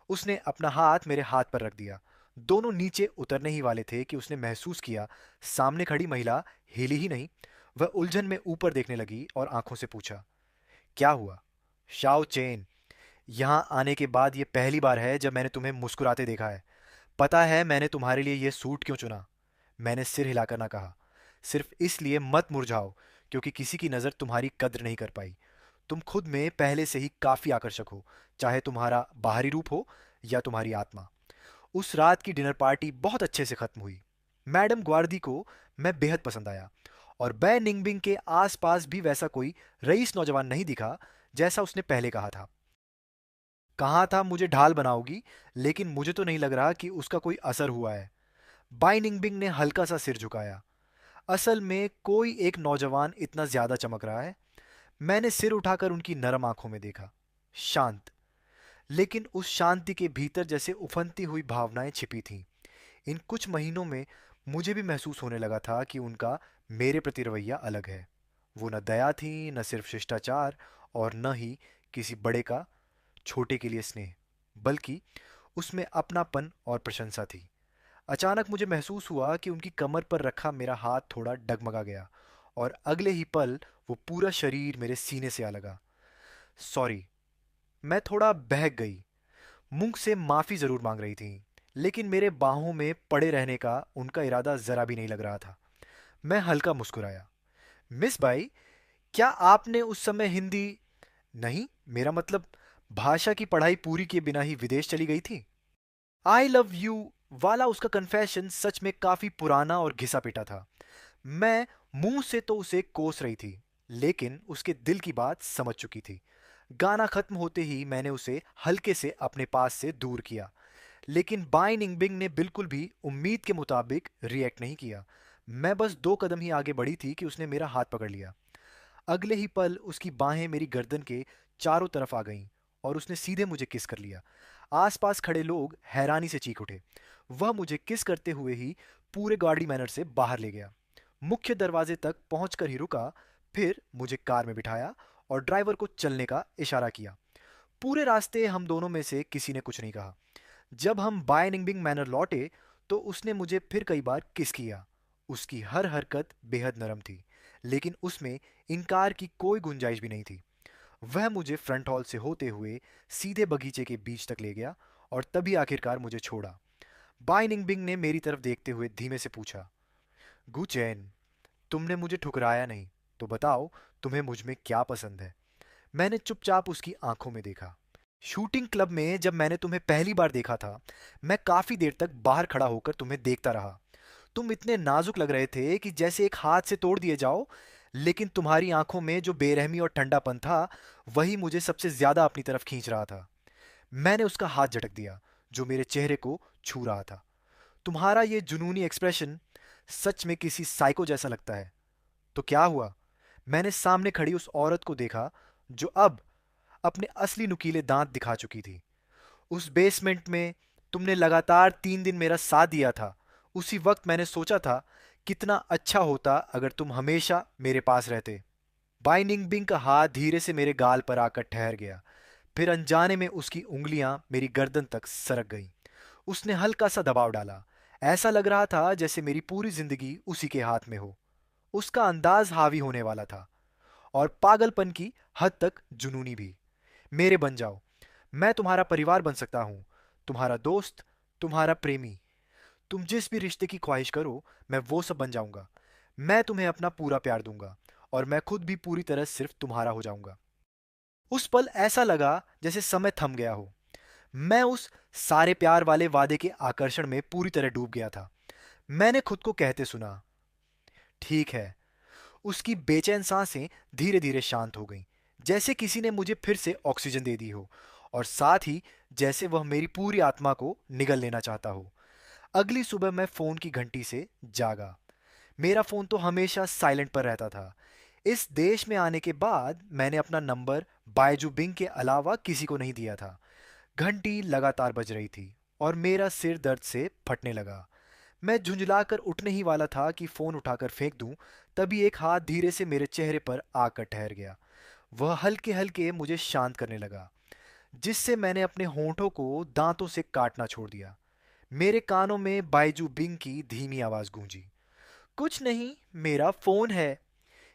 A: उसने अपना हाथ मेरे हाथ पर रख दिया। दोनों नीचे उतरने ही वाले थे कि उसने महसूस किया सामने खड़ी महिला हिली ही नहीं। वह उलझन में ऊपर देखने लगी और आंखों से पूछा, क्या हुआ? शाओ चेन, यहाँ आने के बाद ये पहली बार है जब मैंने तुम्हें मुस्कुराते देखा है। पता है मैंने तुम्हारे लिए यह सूट क्यों चुना? मैंने सिर हिलाकर ना कहा। सिर्फ इसलिए मत मुरझाओ क्योंकि किसी की नज़र तुम्हारी कद्र नहीं कर पाई। तुम खुद में पहले से ही काफ़ी आकर्षक हो, चाहे तुम्हारा बाहरी रूप हो या तुम्हारी आत्मा। उस रात की डिनर पार्टी बहुत अच्छे से खत्म हुई। मैडम ग्वार्दी को मैं बेहद पसंद आया और बै निंगबिंग के आसपास भी वैसा कोई रईस नौजवान नहीं दिखा जैसा उसने पहले कहा था। कहा था मुझे ढाल बनाओगी, लेकिन मुझे तो नहीं लग रहा कि उसका कोई असर हुआ है। बाई निंगबिंग ने हल्का सा सिर झुकाया। असल में कोई एक नौजवान इतना ज्यादा चमक रहा है। मैंने सिर उठाकर उनकी नरम आंखों में देखा। शांत, लेकिन उस शांति के भीतर जैसे उफनती हुई भावनाएं छिपी थीं। इन कुछ महीनों में मुझे भी महसूस होने लगा था कि उनका मेरे प्रति रवैया अलग है। वो न दया थी, न सिर्फ शिष्टाचार, और न ही किसी बड़े का छोटे के लिए स्नेह, बल्कि उसमें अपनापन और प्रशंसा थी। अचानक मुझे महसूस हुआ कि उनकी कमर पर रखा मेरा हाथ थोड़ा डगमगा गया और अगले ही पल वो पूरा शरीर मेरे सीने से आ लगा। सॉरी, मैं थोड़ा बहक गई। मुंह से माफ़ी ज़रूर मांग रही थी, लेकिन मेरे बाहों में पड़े रहने का उनका इरादा ज़रा भी नहीं लग रहा था। मैं हल्का मुस्कुराया। मिस बाई, क्या आपने उस समय हिंदी? नहीं, मेरा मतलब भाषा की पढ़ाई पूरी किए बिना ही विदेश चली गई थी। आई लव यू वाला उसका कन्फेशन सच में काफी पुराना और घिसा पिटा था। मैं मुंह से तो उसे कोस रही थी, लेकिन उसके दिल की बात समझ चुकी थी। गाना खत्म होते ही मैंने उसे हल्के से अपने पास से दूर किया, लेकिन बाई निंगबिंग ने बिल्कुल भी उम्मीद के मुताबिक रिएक्ट नहीं किया। मैं बस 2 कदम ही आगे बढ़ी थी कि उसने मेरा हाथ पकड़ लिया। अगले ही पल उसकी बाहें मेरी गर्दन के चारों तरफ आ गईं और उसने सीधे मुझे किस कर लिया। आसपास खड़े लोग हैरानी से चीख उठे। वह मुझे किस करते हुए ही पूरे गाड़ी मैनर से बाहर ले गया। मुख्य दरवाजे तक पहुंचकर ही रुका, फिर मुझे कार में बिठाया और ड्राइवर को चलने का इशारा किया। पूरे रास्ते हम दोनों में से किसी ने कुछ नहीं कहा। जब हम बाय निंगबिंग मैनर लौटे तो उसने मुझे फिर कई बार किस किया। उसकी हर हरकत बेहद नरम थी, लेकिन उसमें इनकार की कोई गुंजाइश भी नहीं थी। वह मुझे फ्रंट हॉल से होते हुए सीधे बगीचे के बीच तक ले गया और तभी आखिरकार मुझे छोड़ा। बाय निंगबिंग ने मेरी तरफ देखते हुए धीमे से पूछा, गुचैन, तुमने मुझे ठुकराया नहीं, तो बताओ तुम्हें मुझ में क्या पसंद है? मैंने चुपचाप उसकी आंखों में देखा। शूटिंग क्लब में जब मैंने तुम्हें पहली बार देखा था, मैं काफी देर तक बाहर खड़ा होकर तुम्हें देखता रहा। तुम इतने नाजुक लग रहे थे कि जैसे एक हाथ से तोड़ दिए जाओ, लेकिन तुम्हारी आंखों में जो बेरहमी और ठंडापन था, वही मुझे सबसे ज्यादा अपनी तरफ खींच रहा था। मैंने उसका हाथ झटक दिया जो मेरे चेहरे को छू रहा था। तुम्हारा ये जुनूनी एक्सप्रेशन सच में किसी साइको जैसा लगता है। तो क्या हुआ? मैंने सामने खड़ी उस औरत को देखा जो अब अपने असली नुकीले दांत दिखा चुकी थी। उस बेसमेंट में तुमने लगातार 3 दिन मेरा साथ दिया था। उसी वक्त मैंने सोचा था, कितना अच्छा होता अगर तुम हमेशा मेरे पास रहते। बाई निंगबिंग का हाथ धीरे से मेरे गाल पर आकर ठहर गया। फिर अनजाने में उसकी उंगलियां मेरी गर्दन तक सरक गईं। उसने हल्का सा दबाव डाला। ऐसा लग रहा था जैसे मेरी पूरी जिंदगी उसी के हाथ में हो। उसका अंदाज हावी होने वाला था, और पागलपन की हद तक जुनूनी भी। मेरे बन जाओ। मैं तुम्हारा परिवार बन सकता हूं, तुम्हारा दोस्त, तुम्हारा प्रेमी। तुम जिस भी रिश्ते की ख्वाहिश करो, मैं वो सब बन जाऊंगा। मैं तुम्हें अपना पूरा प्यार दूंगा, और मैं खुद भी पूरी तरह सिर्फ तुम्हारा हो जाऊंगा। उस पल ऐसा लगा जैसे समय थम गया हो। मैं उस सारे प्यार वाले वादे के आकर्षण में पूरी तरह डूब गया था। मैंने खुद को कहते सुना, ठीक है। उसकी बेचैन सांसें धीरे धीरे शांत हो गईं, जैसे किसी ने मुझे फिर से ऑक्सीजन दे दी हो, और साथ ही जैसे वह मेरी पूरी आत्मा को निगल लेना चाहता हो। अगली सुबह मैं फोन की घंटी से जागा। मेरा फोन तो हमेशा साइलेंट पर रहता था। इस देश में आने के बाद मैंने अपना नंबर बायजू बिंग के अलावा किसी को नहीं दिया था। घंटी लगातार बज रही थी, और मेरा सिर दर्द से फटने लगा। मैं झुंझलाकर उठने ही वाला था कि फोन उठाकर फेंक दूं, तभी एक हाथ धीरे से मेरे चेहरे पर आकर ठहर गया। वह हल्के हल्के मुझे शांत करने लगा, जिससे मैंने अपने होंठों को दांतों से काटना छोड़ दिया। मेरे कानों में बाइजू बिंग की धीमी आवाज गूंजी, कुछ नहीं, मेरा फोन है।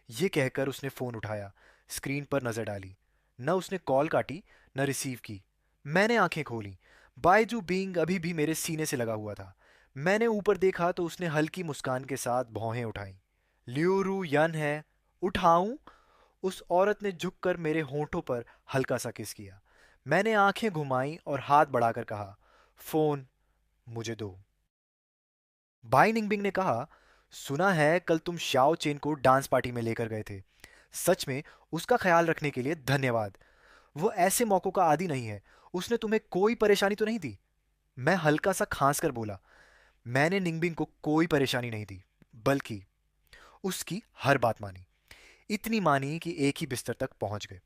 A: ये कहकर उसने फोन उठाया, स्क्रीन पर नजर डाली। न उसने कॉल काटी, न रिसीव की। मैंने आंखें खोली। बाइजू बिंग अभी भी मेरे सीने से लगा हुआ था। मैंने ऊपर देखा तो उसने हल्की मुस्कान के साथ भौहें उठाई। ल्यूरू यन है, उठाऊं? उस औरत ने झुककर मेरे होंठों पर हल्का सा किस किया। मैंने आंखें घुमाई और हाथ बढ़ाकर कहा, फोन मुझे दो। बाई निंगबिंग ने कहा, सुना है कल तुम शाओ चेन को डांस पार्टी में लेकर गए थे। सच में उसका ख्याल रखने के लिए धन्यवाद। वो ऐसे मौकों का आदी नहीं है। उसने तुम्हें कोई परेशानी तो नहीं दी? मैं हल्का सा खांस कर बोला, मैंने निंगबिंग को कोई परेशानी नहीं दी, बल्कि उसकी हर बात मानी। इतनी मानी कि एक ही बिस्तर तक पहुंच गए।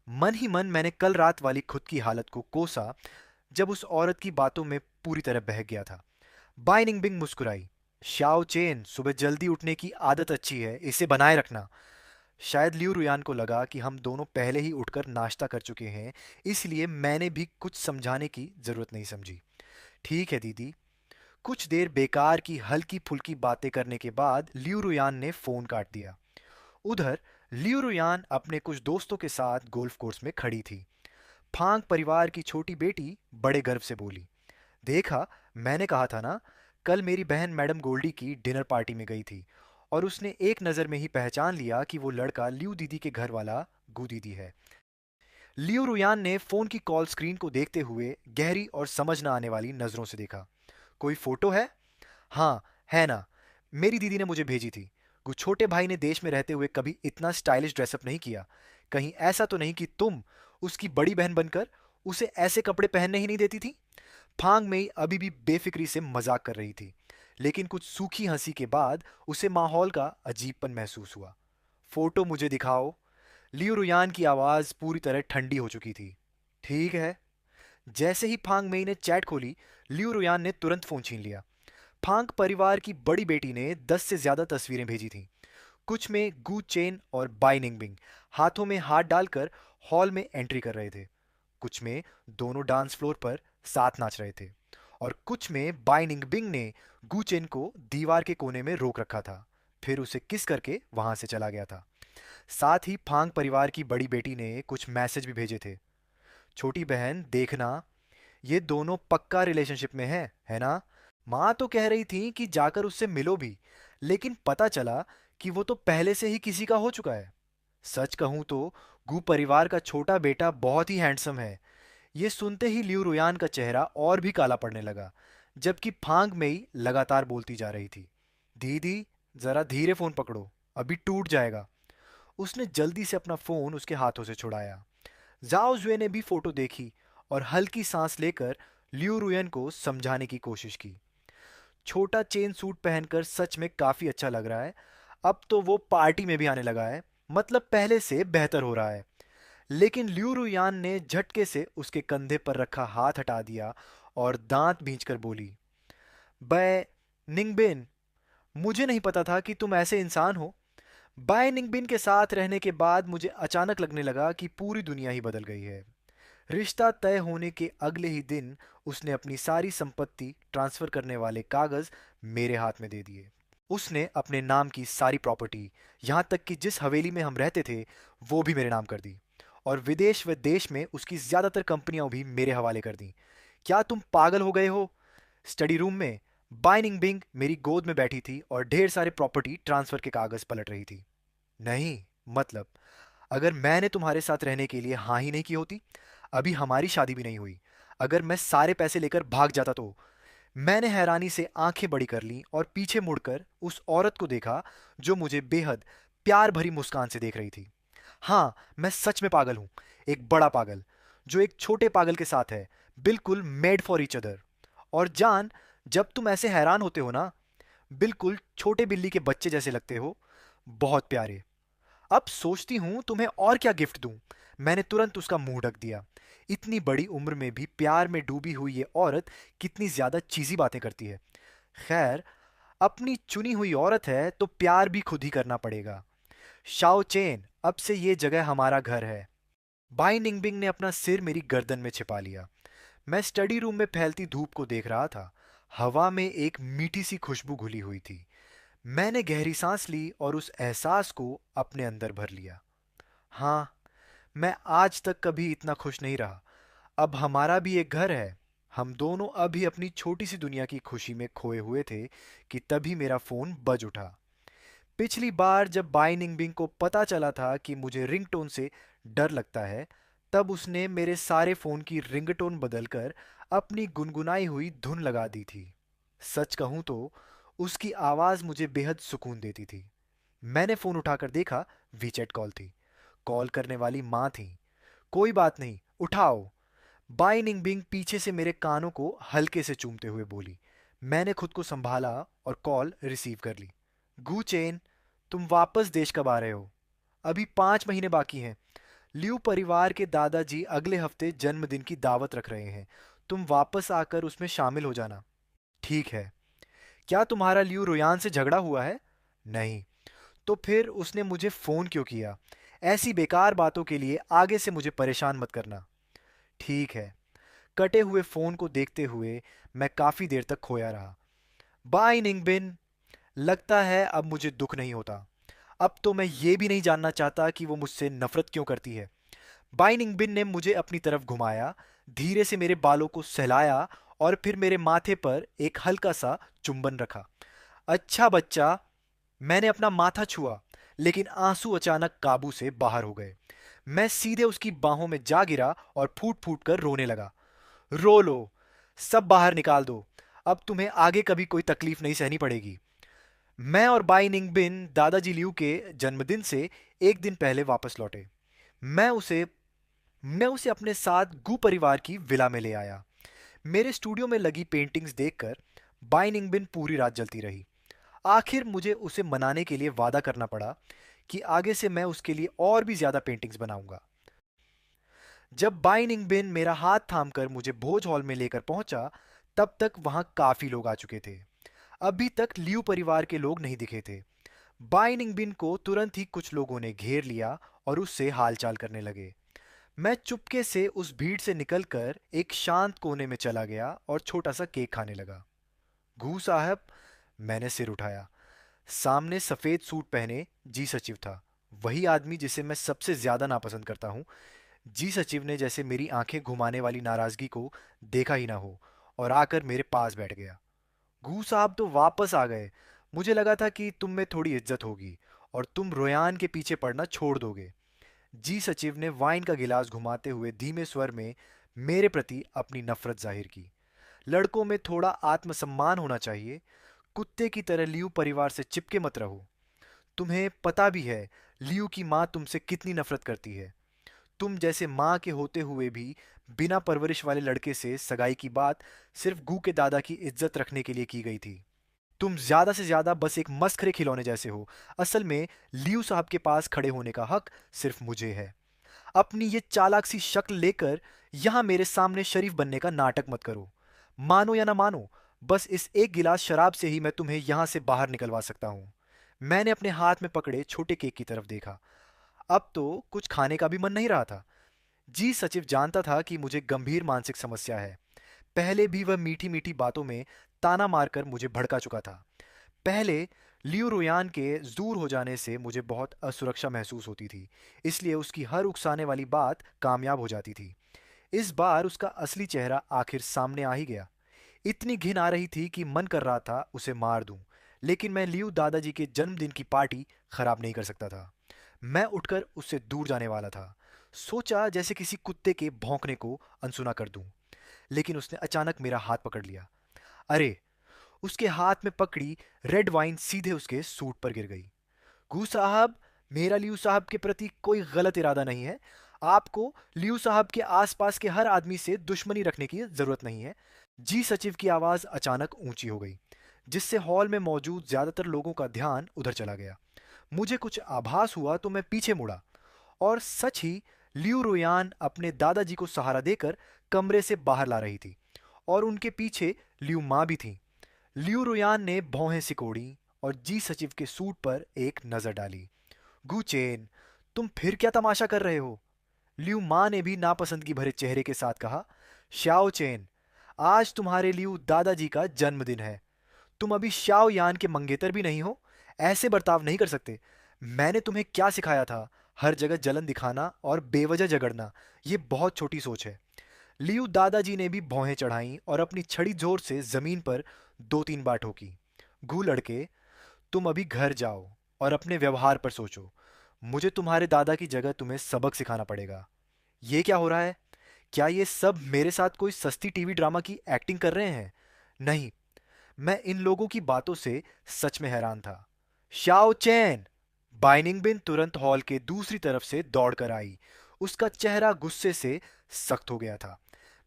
A: मन ही मन मैंने कल रात वाली खुद की हालत को कोसा, जब उस औरत की बातों में पूरी तरह बहक गया था। बाई निंगबिंग मुस्कुराई। शाओ चेन, सुबह जल्दी उठने की आदत अच्छी है, इसे बनाए रखना। शायद लियू रुयान को लगा कि हम दोनों पहले ही उठकर नाश्ता कर चुके हैं, इसलिए मैंने भी कुछ समझाने की जरूरत नहीं समझी। ठीक है दीदी। कुछ देर बेकार की हल्की फुल्की बातें करने के बाद लियू रुयान ने फोन काट दिया। उधर लियू रुयान अपने कुछ दोस्तों के साथ गोल्फ कोर्स में खड़ी थी। फांग परिवार की छोटी बेटी बड़े गर्व से बोली, देखा, मैंने कहा था ना। कल मेरी बहन मैडम गोल्डी की डिनर पार्टी में गई थी, और उसने एक नज़र में ही पहचान लिया कि वो लड़का लियू दीदी के घर वाला गू दीदी है। लियू रुयान ने फोन की कॉल स्क्रीन को देखते हुए गहरी और समझ न आने वाली नजरों से देखा। कोई फोटो है? हाँ, है ना। मेरी दीदी ने मुझे भेजी थी। कुछ छोटे भाई ने देश में रहते हुए कभी इतना स्टाइलिश ड्रेसअप नहीं किया। कहीं ऐसा तो नहीं कि तुम उसकी बड़ी बहन बनकर उसे ऐसे कपड़े पहनने ही नहीं देती थी? फांग में अभी भी बेफिक्री से मजाक कर रही थी, लेकिन कुछ सूखी हंसी के बाद उसे माहौल का अजीबपन महसूस हुआ। फोटो मुझे दिखाओ। लियू रुयान की आवाज पूरी तरह ठंडी हो चुकी थी। ठीक है। जैसे ही फांग मेई ने चैट खोली, लियू रुयान ने तुरंत फोन छीन लिया। फांग परिवार की बड़ी बेटी ने 10 से ज्यादा तस्वीरें भेजी थीं। कुछ में गू चेन और बाई निंगबिंग हाथों में हाथ डालकर हॉल में एंट्री कर रहे थे। कुछ में दोनों डांस फ्लोर पर साथ नाच रहे थे, और कुछ में बाई निंगबिंग ने गू चेन को दीवार के कोने में रोक रखा था, फिर उसे किस करके वहां से चला गया था। साथ ही फांग परिवार की बड़ी बेटी ने कुछ मैसेज भी भेजे थे। छोटी बहन देखना, ये दोनों पक्का रिलेशनशिप में है ना? माँ तो कह रही थी कि जाकर उससे मिलो भी, लेकिन पता चला कि वो तो पहले से ही किसी का हो चुका है। सच कहूं तो गू परिवार का छोटा बेटा बहुत ही हैंडसम है। ये सुनते ही लियू रुयान का चेहरा और भी काला पड़ने लगा, जबकि फांग मेई लगातार बोलती जा रही थी, दीदी, जरा धीरे फोन पकड़ो, अभी टूट जाएगा। उसने जल्दी से अपना फोन उसके हाथों से छुड़ाया। जाओ जुए ने भी फोटो देखी, और हल्की सांस लेकर लियू रुयन को समझाने की कोशिश की। छोटा चेन सूट पहनकर सच में काफी अच्छा लग रहा है। अब तो वो पार्टी में भी आने लगा है, मतलब पहले से बेहतर हो रहा है। लेकिन लियू रुयान ने झटके से उसके कंधे पर रखा हाथ हटा दिया और दांत भींचकर बोली, बै निंगबिन, मुझे नहीं पता था कि तुम ऐसे इंसान हो। बाय निंगबिन के साथ रहने के बाद मुझे अचानक लगने लगा कि पूरी दुनिया ही बदल गई है। रिश्ता तय होने के अगले ही दिन उसने अपनी सारी संपत्ति ट्रांसफर करने वाले कागज मेरे हाथ में दे दिए। उसने अपने नाम की सारी प्रॉपर्टी, यहाँ तक कि जिस हवेली में हम रहते थे, वो भी मेरे नाम कर दी। और विदेश व देश में उसकी ज्यादातर कंपनियां भी मेरे हवाले कर दी। क्या तुम पागल हो गए हो? स्टडी रूम में बाइनिंग बिंग मेरी गोद में बैठी थी और ढेर सारे प्रॉपर्टी ट्रांसफर के कागज पलट रही थी। नहीं, मतलब, अगर मैंने तुम्हारे साथ रहने के लिए हाँ ही नहीं की होती, अभी हमारी शादी भी नहीं हुई, अगर मैं सारे पैसे लेकर भाग जाता तो। मैंने हैरानी से आंखें बड़ी कर लीं और पीछे मुड़कर उस औरत को देखा जो मुझे बेहद प्यार भरी मुस्कान से देख रही थी। हाँ, मैं सच में पागल हूं, एक बड़ा पागल, जो एक छोटे पागल के साथ है, बिल्कुल मेड फॉर ईच अदर। और जान, जब तुम ऐसे हैरान होते हो ना, बिल्कुल छोटे बिल्ली के बच्चे जैसे लगते हो, बहुत प्यारे। अब सोचती हूँ तुम्हें और क्या गिफ्ट दूं। मैंने तुरंत उसका मुंह ढक दिया। इतनी बड़ी उम्र में भी प्यार में डूबी हुई ये औरत कितनी ज्यादा चीजी बातें करती है। खैर, अपनी चुनी हुई औरत है तो प्यार भी खुद ही करना पड़ेगा। शाओ चेन, अब से ये जगह हमारा घर है। बाई निंगबिंग ने अपना सिर मेरी गर्दन में छिपा लिया। मैं स्टडी रूम में फैलती धूप को देख रहा था। हवा में एक मीठी सी खुशबू घुली हुई थी। मैंने गहरी सांस ली और उस एहसास को अपने अंदर भर लिया। हाँ, मैं आज तक कभी इतना खुश नहीं रहा। अब हमारा भी एक घर है। हम दोनों अभी अपनी छोटी सी दुनिया की खुशी में खोए हुए थे कि तभी मेरा फोन बज उठा। पिछली बार जब बाई निंगबिंग को पता चला था कि मुझे रिंगटोन से डर लगता है, तब उसने मेरे सारे फोन की रिंगटोन बदलकर अपनी गुनगुनाई हुई धुन लगा दी थी। सच कहूं तो उसकी आवाज मुझे बेहद सुकून देती थी। मैंने फोन उठाकर देखा, वीचैट कॉल थी। कॉल करने वाली माँ थी। कोई बात नहीं, उठाओ। बाई निंगबिंग पीछे से मेरे कानों को हल्के से चूमते हुए बोली। मैंने खुद को संभाला और कॉल रिसीव कर ली। गू चेन, तुम वापस देश कब आ रहे हो? अभी 5 महीने बाकी हैं। लियू परिवार के दादाजी अगले हफ्ते जन्मदिन की दावत रख रहे हैं। तुम वापस आकर उसमें शामिल हो जाना। ठीक है। क्या तुम्हारा लियू रोयान से झगड़ा हुआ है? नहीं। तो फिर उसने मुझे फोन क्यों किया? ऐसी बेकार बातों के लिए आगे से मुझे परेशान मत करना। ठीक है। कटे हुए फोन को देखते हुए मैं काफी देर तक खोया रहा। बाय निंगबिन, लगता है अब मुझे दुख नहीं होता। अब तो मैं ये भी नहीं जानना चाहता कि वो मुझसे नफरत क्यों करती है। बाई निंगबिन ने मुझे अपनी तरफ घुमाया, धीरे से मेरे बालों को सहलाया और फिर मेरे माथे पर एक हल्का सा चुंबन रखा। अच्छा बच्चा। मैंने अपना माथा छुआ, लेकिन आंसू अचानक काबू से बाहर हो गए। मैं सीधे उसकी बाहों में जा गिरा और फूट फूट कर रोने लगा। रो लो, सब बाहर निकाल दो। अब तुम्हें आगे कभी कोई तकलीफ नहीं सहनी पड़ेगी। मैं और बाई निंगबिन दादाजी लियू के जन्मदिन से एक दिन पहले वापस लौटे। मैं उसे मैं उसे अपने साथ गू परिवार की विला में ले आया। मेरे स्टूडियो में लगी पेंटिंग्स देखकर बाई निंगबिन पूरी रात जलती रही। आखिर मुझे उसे मनाने के लिए वादा करना पड़ा कि आगे से मैं उसके लिए और भी ज्यादा पेंटिंग्स बनाऊंगा। जब बाई निंगबिन मेरा हाथ थामकर मुझे भोज हॉल में लेकर पहुंचा, तब तक वहां काफी लोग आ चुके थे। अभी तक लियू परिवार के लोग नहीं दिखे थे। बाई निंगबिन को तुरंत ही कुछ लोगों ने घेर लिया और उससे हालचाल करने लगे। मैं चुपके से उस भीड़ से निकलकर एक शांत कोने में चला गया और छोटा सा केक खाने लगा। घू साहब, मैंने सिर उठाया। सामने सफेद सूट पहने जी सचिव था, वही आदमी जिसे मैं सबसे ज्यादा नापसंद करता हूँ। जी सचिव ने जैसे मेरी आंखें घुमाने वाली नाराजगी को देखा ही ना हो और आकर मेरे पास बैठ गया। घू साहब तो वापस आ गए। मुझे लगा था कि तुम में थोड़ी इज्जत होगी और तुम रोयान के पीछे पड़ना छोड़ दोगे। जी सचिव ने वाइन का गिलास घुमाते हुए धीमे स्वर में मेरे प्रति अपनी नफरत जाहिर की। लड़कों में थोड़ा आत्मसम्मान होना चाहिए। कुत्ते की तरह लियू परिवार से चिपके मत रहो। तुम्हें पता भी है लियू की माँ तुमसे कितनी नफरत करती है। तुम जैसे माँ के होते हुए भी बिना परवरिश वाले लड़के से सगाई की बात सिर्फ गू के दादा की इज्जत रखने के लिए की गई थी। तुम ज्यादा से ज्यादा बस एक मस्खरे खिलौने जैसे हो। असल में लियू साहब के पास खड़े होने का हक सिर्फ मुझे है। अपनी ये चालाक सी शक्ल लेकर यहां मेरे सामने शरीफ बनने का नाटक मत करो। मानो या ना मानो, बस इस एक गिलास शराब से ही मैं तुम्हें यहां से बाहर निकलवा सकता हूं। मैंने अपने हाथ में पकड़े छोटे केक की तरफ देखा। अब तो कुछ खाने का भी मन नहीं रहा था। जी सचिव जानता था कि मुझे गंभीर मानसिक समस्या है। पहले भी वह मीठी मीठी बातों में ताना मारकर मुझे भड़का चुका था। पहले लियो रोयान के दूर हो जाने से मुझे बहुत असुरक्षा महसूस होती थी, इसलिए उसकी हर उकसाने वाली बात कामयाब हो जाती थी। इस बार उसका असली चेहरा आखिर सामने आ ही गया। इतनी घिन आ रही थी कि मन कर रहा था उसे मार दूं, लेकिन मैं लियो दादाजी के जन्मदिन की पार्टी खराब नहीं कर सकता था। मैं उठकर उससे दूर जाने वाला था। सोचा जैसे किसी कुत्ते के भौंकने को अनसुना कर दूं, लेकिन उसने अचानक मेरा हाथ पकड़ लिया। अरे! उसके हाथ में पकड़ी रेड वाइन सीधे उसके सूट पर गिर गई। गू साहब, मेरा लियू साहब के प्रति कोई गलत इरादा नहीं है। आपको लियू साहब के आसपास के हर आदमी से दुश्मनी रखने की जरूरत नहीं है। जी सचिव की आवाज अचानक ऊंची हो गई, जिससे हॉल में मौजूद ज्यादातर लोगों का ध्यान उधर चला गया। मुझे कुछ आभास हुआ तो मैं पीछे मुड़ा, और सच ही लियू रोयान अपने दादाजी को सहारा देकर कमरे से बाहर ला रही थी, और उनके पीछे लियू माँ भी थी। लियू रोयान ने भौहें सिकोड़ी और जी सचिव के सूट पर एक नजर डाली। गुचेन, तुम फिर क्या तमाशा कर रहे हो? लियू माँ ने भी नापसंदगी भरे चेहरे के साथ कहा। श्याओ चेन, आज तुम्हारे लियू दादाजी का जन्मदिन है। तुम अभी श्याओ यान के मंगेतर भी नहीं हो। ऐसे बर्ताव नहीं कर सकते। मैंने तुम्हें क्या सिखाया था? हर जगह जलन दिखाना और बेवजह झगड़ना, ये बहुत छोटी सोच है। लियू दादाजी ने भी भौहें चढ़ाईं और अपनी छड़ी जोर से जमीन पर दो तीन बार ठोकी। गू लड़के, तुम अभी घर जाओ और अपने व्यवहार पर सोचो। मुझे तुम्हारे दादा की जगह तुम्हें सबक सिखाना पड़ेगा। ये क्या हो रहा है? क्या ये सब मेरे साथ कोई सस्ती टीवी ड्रामा की एक्टिंग कर रहे हैं? नहीं, मैं इन लोगों की बातों से सच में हैरान था। शाओ चैन! बाइनिंग बिन तुरंत हॉल के दूसरी तरफ से दौड़कर आई। उसका चेहरा गुस्से से सख्त हो गया था।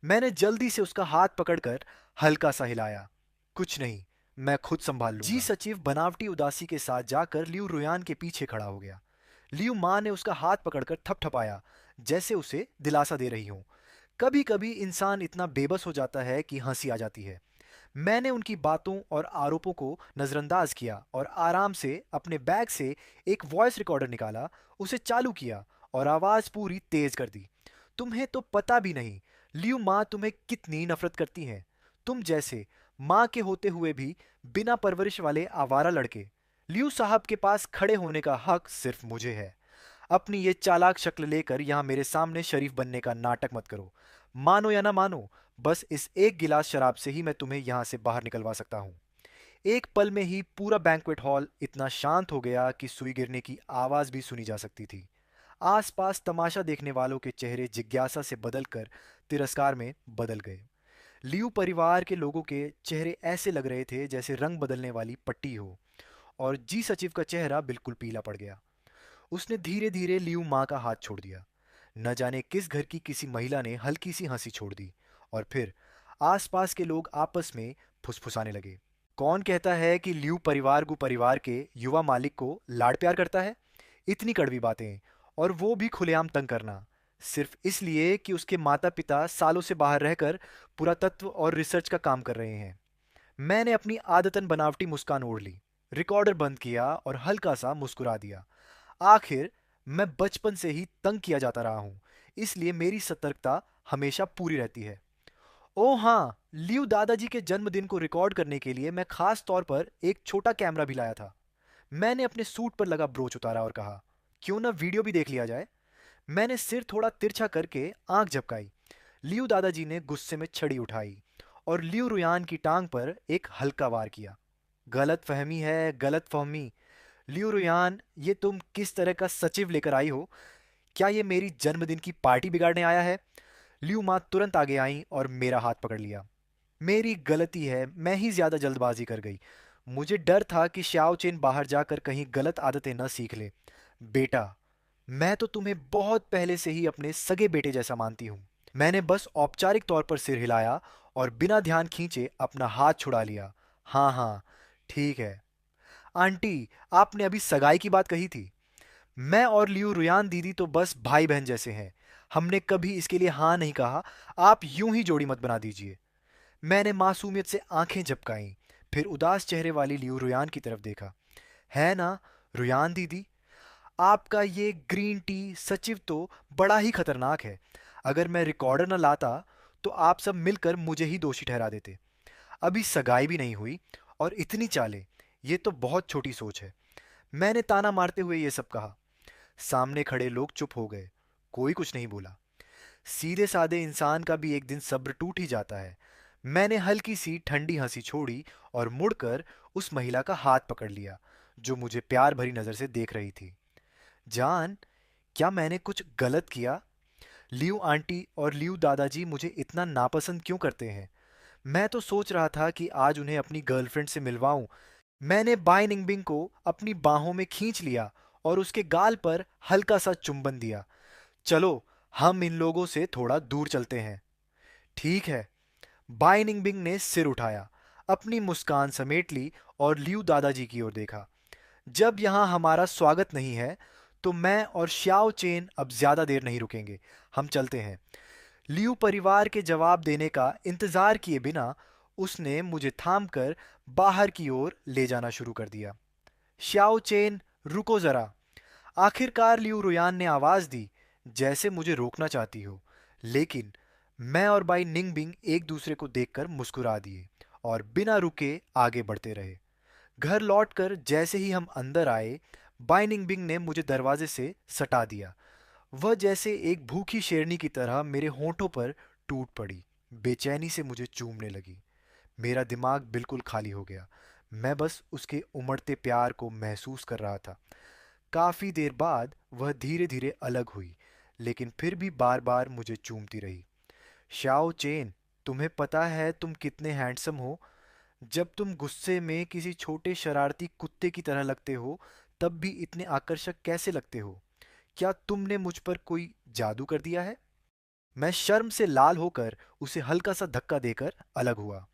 A: मैंने जल्दी से उसका हाथ पकड़कर हल्का सा हिलाया। कुछ नहीं, मैं खुद संभाल लूंगा। जी सचिव बनावटी उदासी के साथ जाकर लियू रुयान के पीछे खड़ा हो गया। लियू माँ ने उसका हाथ पकड़कर थपथपाया, जैसे उसे दिलासा दे रही हूं। कभी कभी इंसान इतना बेबस हो जाता है कि हंसी आ जाती है। मैंने उनकी बातों और आरोपों को नज़रअंदाज किया और आराम से अपने बैग से एक वॉइस रिकॉर्डर निकाला, उसे चालू किया और आवाज़ पूरी तेज कर दी। तुम्हें तो पता भी नहीं लियू माँ तुम्हें कितनी नफरत करती हैं। तुम जैसे माँ के होते हुए भी बिना परवरिश वाले आवारा लड़के। लियू साहब के पास खड़े होने का हक सिर्फ मुझे है। अपनी ये चालाक शक्ल लेकर यहाँ मेरे सामने शरीफ बनने का नाटक मत करो। मानो या ना मानो, बस इस एक गिलास शराब से ही मैं तुम्हें यहाँ से बाहर निकलवा सकता हूँ। एक पल में ही पूरा बैंक्वेट हॉल इतना शांत हो गया कि सुई गिरने की आवाज़ भी सुनी जा सकती थी। आसपास तमाशा देखने वालों के चेहरे जिज्ञासा से बदलकर तिरस्कार में बदल गए। लियू परिवार के लोगों के चेहरे ऐसे लग रहे थे जैसे रंग बदलने वाली पट्टी हो, और जी सचिव का चेहरा बिल्कुल पीला पड़ गया। उसने धीरे धीरे लियू माँ का हाथ छोड़ दिया। न जाने किस घर की किसी महिला ने हल्की सी हंसी छोड़ दी, और फिर आसपास के लोग आपस में फुसफुसाने लगे। कौन कहता है कि लियू परिवार गु परिवार के युवा मालिक को लाड़ प्यार करता है? इतनी कड़वी बातें, और वो भी खुलेआम तंग करना, सिर्फ इसलिए कि उसके माता पिता सालों से बाहर रहकर पुरातत्व और रिसर्च का काम कर रहे हैं। मैंने अपनी आदतन बनावटी मुस्कान ओढ़ ली, रिकॉर्डर बंद किया और हल्का सा मुस्कुरा दिया। आखिर मैं बचपन से ही तंग किया जाता रहा हूं, इसलिए मेरी सतर्कता हमेशा पूरी रहती है। ओह हाँ, लियू दादाजी के जन्मदिन को रिकॉर्ड करने के लिए मैं खास तौर पर एक छोटा कैमरा भी लाया था। मैंने अपने सूट पर लगा ब्रोच उतारा और कहा, क्यों ना वीडियो भी देख लिया जाए। मैंने सिर थोड़ा तिरछा करके आंख झपकाई। लियू दादाजी ने गुस्से में छड़ी उठाई और लियू रुयान की टांग पर एक हल्का वार किया। गलत फहमी है, गलत फहमी। लियू रुयान, ये तुम किस तरह का सचिव लेकर आई हो? क्या ये मेरी जन्मदिन की पार्टी बिगाड़ने आया है? लियू माँ तुरंत आगे आई और मेरा हाथ पकड़ लिया। मेरी गलती है, मैं ही ज्यादा जल्दबाजी कर गई। मुझे डर था कि श्याओ चेन बाहर जाकर कहीं गलत आदतें न सीख ले। बेटा, मैं तो तुम्हें बहुत पहले से ही अपने सगे बेटे जैसा मानती हूँ। मैंने बस औपचारिक तौर पर सिर हिलाया और बिना ध्यान खींचे अपना हाथ छुड़ा लिया। हाँ हाँ, ठीक है। आंटी, आपने अभी सगाई की बात कही थी। मैं और लियू रुयान दीदी तो बस भाई बहन जैसे हैं। हमने कभी इसके लिए हाँ नहीं कहा। आप यूं ही जोड़ी मत बना दीजिए। मैंने मासूमियत से आंखें झपकाईं, फिर उदास चेहरे वाली लियू रुयान की तरफ देखा। है ना, रुयान दीदी, आपका ये ग्रीन टी सचिव तो बड़ा ही खतरनाक है। अगर मैं रिकॉर्डर न लाता तो आप सब मिलकर मुझे ही दोषी ठहरा देते। अभी सगाई भी नहीं हुई और इतनी चालें, ये तो बहुत छोटी सोच है। मैंने ताना मारते हुए ये सब कहा। सामने खड़े लोग चुप हो गए, कोई कुछ नहीं बोला। सीधे साधे इंसान का भी एक दिन सब्र टूट ही जाता है। मैंने हल्की सी ठंडी हंसी छोड़ी और मुड़कर उस महिला का हाथ पकड़ लिया जो मुझे प्यार भरी नजर से देख रही थी। जान, क्या मैंने कुछ गलत किया? लियू आंटी और लियू दादाजी मुझे इतना नापसंद क्यों करते हैं? मैं तो सोच रहा था कि आज उन्हें अपनी गर्लफ्रेंड से मिलवाऊं। मैंने बाई निंगबिंग को अपनी बाहों में खींच लिया और उसके गाल पर हल्का सा चुंबन दिया। चलो, हम इन लोगों से थोड़ा दूर चलते हैं। ठीक है। बाई निंगबिंग ने सिर उठाया, अपनी मुस्कान समेट ली और लियू दादाजी की ओर देखा। जब यहाँ हमारा स्वागत नहीं है तो मैं और श्याओ चेन अब ज्यादा देर नहीं रुकेंगे। हम चलते हैं। लियू परिवार के जवाब देने का इंतजार किए बिना उसने मुझे थामकर बाहर की ओर ले जाना शुरू कर दिया। श्याओ चेन, रुको जरा। आखिरकार लियू रुयान ने आवाज दी, जैसे मुझे रोकना चाहती हो। लेकिन मैं और बाई निंगबिंग एक दूसरे को देखकर मुस्कुरा दिए और बिना रुके आगे बढ़ते रहे। घर लौटकर जैसे ही हम अंदर आए, बाई निंगबिंग ने मुझे दरवाजे से सटा दिया। वह जैसे एक भूखी शेरनी की तरह मेरे होंठों पर टूट पड़ी, बेचैनी से मुझे चूमने लगी। मेरा दिमाग बिल्कुल खाली हो गया। मैं बस उसके उमड़ते प्यार को महसूस कर रहा था। काफी देर बाद वह धीरे धीरे अलग हुई, लेकिन फिर भी बार बार मुझे चूमती रही। शाओ चेन, तुम्हें पता है तुम कितने हैंडसम हो? जब तुम गुस्से में किसी छोटे शरारती कुत्ते की तरह लगते हो, तब भी इतने आकर्षक कैसे लगते हो? क्या तुमने मुझ पर कोई जादू कर दिया है? मैं शर्म से लाल होकर उसे हल्का सा धक्का देकर अलग हुआ।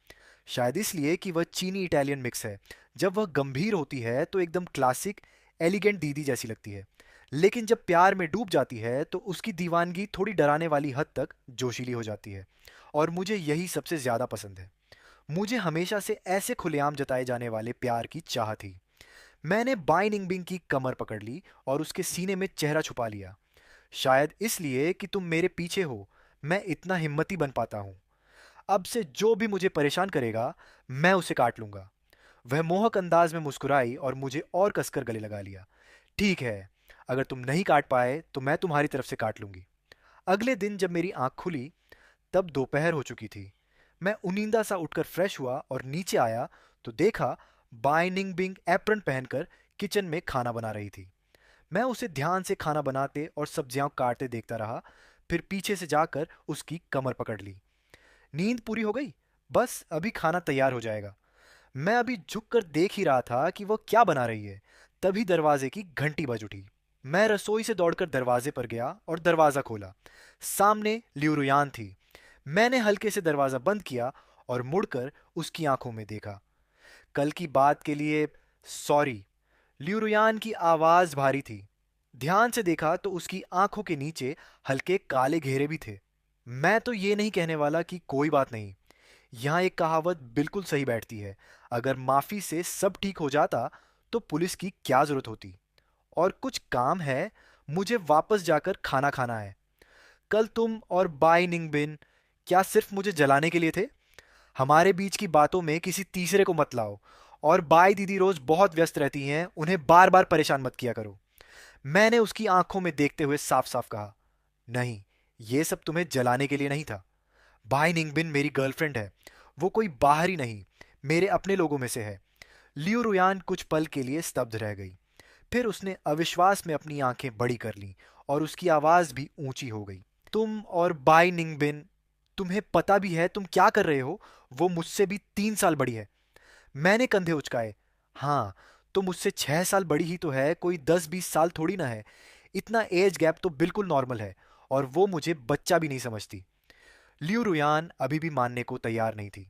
A: शायद इसलिए कि वह चीनी इटालियन मिक्स है। जब वह गंभीर होती है तो एकदम क्लासिक एलिगेंट दीदी जैसी लगती है, लेकिन जब प्यार में डूब जाती है तो उसकी दीवानगी थोड़ी डराने वाली हद तक जोशीली हो जाती है। और मुझे यही सबसे ज़्यादा पसंद है। मुझे हमेशा से ऐसे खुलेआम जताए जाने वाले प्यार की चाह थी। मैंने बाई निंगबिंग की कमर पकड़ ली और उसके सीने में चेहरा छुपा लिया। शायद इसलिए कि तुम मेरे पीछे हो, मैं इतना हिम्मती बन पाता हूँ। अब से जो भी मुझे परेशान करेगा, मैं उसे काट लूंगा। वह मोहक अंदाज में मुस्कुराई और मुझे और कसकर गले लगा लिया। ठीक है, अगर तुम नहीं काट पाए तो मैं तुम्हारी तरफ से काट लूंगी। अगले दिन जब मेरी आंख खुली, तब दोपहर हो चुकी थी। मैं उनींदा सा उठकर फ्रेश हुआ और नीचे आया तो देखा बाई निंगबिंग एप्रन पहनकर किचन में खाना बना रही थी। मैं उसे ध्यान से खाना बनाते और सब्जियां काटते देखता रहा, फिर पीछे से जाकर उसकी कमर पकड़ ली। नींद पूरी हो गई, बस अभी खाना तैयार हो जाएगा। मैं अभी झुककर देख ही रहा था कि वह क्या बना रही है, तभी दरवाजे की घंटी बज उठी। मैं रसोई से दौड़कर दरवाजे पर गया और दरवाजा खोला। सामने लियूरुयान थी। मैंने हल्के से दरवाजा बंद किया और मुड़कर उसकी आंखों में देखा। कल की बात के लिए सॉरी। लियूरुयान की आवाज भारी थी। ध्यान से देखा तो उसकी आंखों के नीचे हल्के काले घेरे भी थे। मैं तो ये नहीं कहने वाला कि कोई बात नहीं। यहाँ एक कहावत बिल्कुल सही बैठती है, अगर माफी से सब ठीक हो जाता तो पुलिस की क्या जरूरत होती। और कुछ काम है, मुझे वापस जाकर खाना खाना है। कल तुम और बाई निंगबिन क्या सिर्फ मुझे जलाने के लिए थे? हमारे बीच की बातों में किसी तीसरे को मत लाओ। और बाई दीदी रोज बहुत व्यस्त रहती हैं, उन्हें बार बार परेशान मत किया करो। मैंने उसकी आंखों में देखते हुए साफ साफ कहा। नहीं, ये सब तुम्हें जलाने के लिए नहीं था। बाई निंगबिन मेरी गर्लफ्रेंड है, वो कोई बाहरी नहीं, मेरे अपने लोगों में से है। लियू रुयान कुछ पल के लिए स्तब्ध रह गई। फिर उसने अविश्वास में अपनी आंखें बड़ी कर लीं और उसकी आवाज भी ऊंची हो गई। तुम और बाई निंगबिन, तुम्हें पता भी है तुम क्या कर रहे हो? वो मुझसे भी 3 साल बड़ी है। मैंने कंधे उचकाए। हाँ, तो मुझसे 6 साल बड़ी ही तो है, कोई 10-20 साल थोड़ी ना है। इतना एज गैप तो बिल्कुल नॉर्मल है। और वो मुझे बच्चा भी नहीं समझती। लियू रुयान अभी भी मानने को तैयार नहीं थी।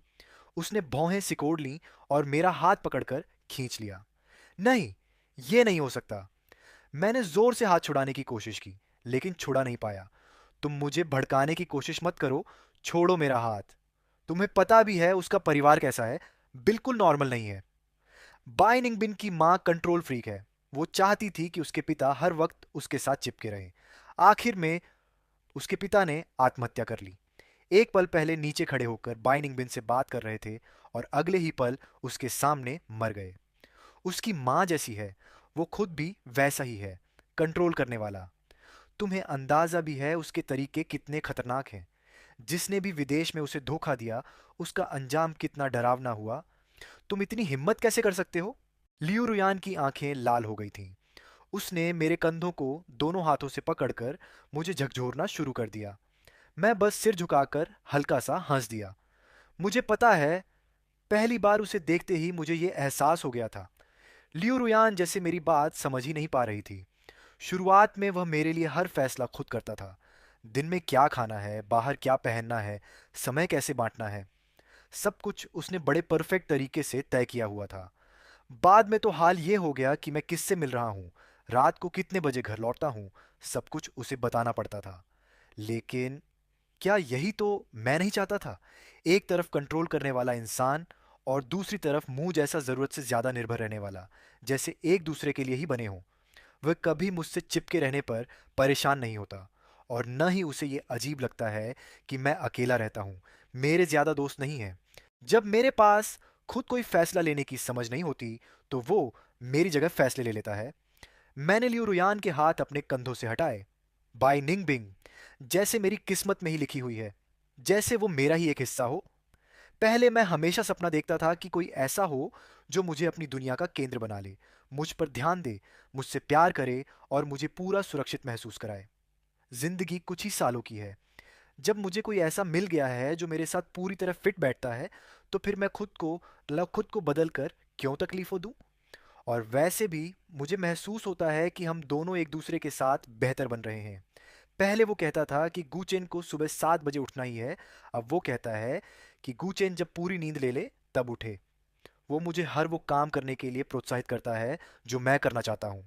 A: उसने भौहें सिकोड़ लीं और मेरा हाथ पकड़कर खींच लिया। नहीं, ये नहीं हो सकता। मैंने जोर से हाथ छुड़ाने की कोशिश की, लेकिन छुड़ा नहीं पाया। तुम मुझे भड़काने की कोशिश मत करो, छोड़ो मेरा हाथ। तुम्हें पता भी है उसका परिवार कैसा है, बिल्कुल नॉर्मल नहीं है। बाई निंगबिन की माँ कंट्रोल फ्रीक है। वो चाहती थी कि उसके पिता हर वक्त उसके साथ चिपके रहें। आखिर में उसके पिता ने आत्महत्या कर ली। एक पल पहले नीचे खड़े होकर बाई निंगबिन से बात कर रहे थे और अगले ही पल उसके सामने मर गए। उसकी माँ जैसी है, वो खुद भी वैसा ही है, कंट्रोल करने वाला। तुम्हें अंदाजा भी है उसके तरीके कितने खतरनाक हैं। जिसने भी विदेश में उसे धोखा दिया, उसका अंजाम कितना डरावना हुआ। तुम इतनी हिम्मत कैसे कर सकते हो? लियू रुयान की आंखें लाल हो गई थीं। उसने मेरे कंधों को दोनों हाथों से पकड़कर मुझे झकझोरना शुरू कर दिया। मैं बस सिर झुकाकर हल्का सा हंस दिया। मुझे पता है, पहली बार उसे देखते ही मुझे ये एहसास हो गया था। लियू रुयान जैसे मेरी बात समझ ही नहीं पा रही थी। शुरुआत में वह मेरे लिए हर फैसला खुद करता था। दिन में क्या खाना है, बाहर क्या पहनना है, समय कैसे बांटना है, सब कुछ उसने बड़े परफेक्ट तरीके से तय किया हुआ था। बाद में तो हाल ये हो गया कि मैं किससे मिल रहा हूँ, रात को कितने बजे घर लौटता हूँ, सब कुछ उसे बताना पड़ता था। लेकिन क्या यही तो मैं नहीं चाहता था? एक तरफ कंट्रोल करने वाला इंसान और दूसरी तरफ मुंह जैसा जरूरत से ज्यादा निर्भर रहने वाला, जैसे एक दूसरे के लिए ही बने हों। वह कभी मुझसे चिपके रहने पर परेशान नहीं होता और न ही उसे ये अजीब लगता है कि मैं अकेला रहता हूँ। मेरे ज्यादा दोस्त नहीं हैं। जब मेरे पास खुद कोई फैसला लेने की समझ नहीं होती, तो वो मेरी जगह फैसले ले लेता है। मैंने लियू रुयान के हाथ अपने कंधों से हटाए। बाई निंगबिंग, जैसे मेरी किस्मत में ही लिखी हुई है, जैसे वो मेरा ही एक हिस्सा हो। पहले मैं हमेशा सपना देखता था कि कोई ऐसा हो जो मुझे अपनी दुनिया का केंद्र बना ले, मुझ पर ध्यान दे, मुझसे प्यार करे और मुझे पूरा सुरक्षित महसूस कराए। जिंदगी कुछ ही सालों की है। जब मुझे कोई ऐसा मिल गया है जो मेरे साथ पूरी तरह फिट बैठता है, तो फिर मैं खुद को बदल कर क्यों तकलीफों दूं? और वैसे भी मुझे महसूस होता है कि हम दोनों एक दूसरे के साथ बेहतर बन रहे हैं। पहले वो कहता था कि गुचेन को सुबह 7 बजे उठना ही है। अब वो कहता है कि गुचेन जब पूरी नींद ले ले तब उठे। वो मुझे हर वो काम करने के लिए प्रोत्साहित करता है जो मैं करना चाहता हूँ।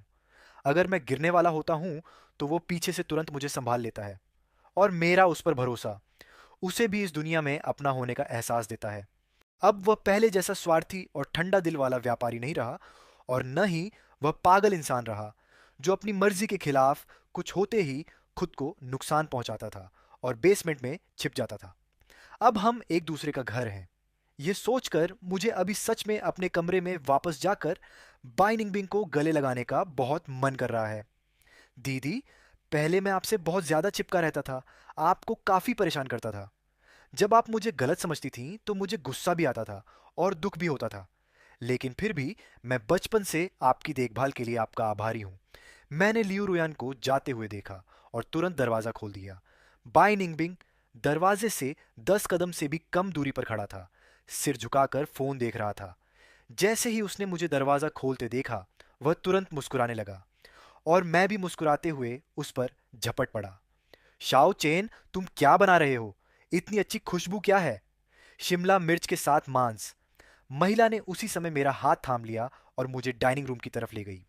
A: अगर मैं गिरने वाला होता हूँ, तो वो पीछे से तुरंत मुझे संभाल लेता है। और मेरा उस पर भरोसा उसे भी इस दुनिया में अपना होने का एहसास देता है। अब वह पहले जैसा स्वार्थी और ठंडा दिल वाला व्यापारी नहीं रहा, और न ही वह पागल इंसान रहा जो अपनी मर्जी के खिलाफ कुछ होते ही खुद को नुकसान पहुंचाता था और बेसमेंट में छिप जाता था। अब हम एक दूसरे का घर हैं। ये सोचकर मुझे अभी सच में अपने कमरे में वापस जाकर बाई निंगबिंग को गले लगाने का बहुत मन कर रहा है। दीदी, पहले मैं आपसे बहुत ज्यादा चिपका रहता था, आपको काफी परेशान करता था। जब आप मुझे गलत समझती थीं, तो मुझे गुस्सा भी आता था और दुख भी होता था। लेकिन फिर भी मैं बचपन से आपकी देखभाल के लिए आपका आभारी हूँ। मैंने लियू रुयान को जाते हुए देखा और तुरंत दरवाजा खोल दिया। बाई निंगबिंग दरवाजे से 10 कदम से भी कम दूरी पर खड़ा था, सिर झुकाकर फोन देख रहा था। जैसे ही उसने मुझे दरवाजा खोलते देखा, वह तुरंत मुस्कुराने लगा और मैं भी मुस्कुराते हुए उस पर झपट पड़ा। शाओ चेन, तुम क्या बना रहे हो? इतनी अच्छी खुशबू क्या है? शिमला मिर्च के साथ मांस। महिला ने उसी समय मेरा हाथ थाम लिया और मुझे डाइनिंग रूम की तरफ ले गई।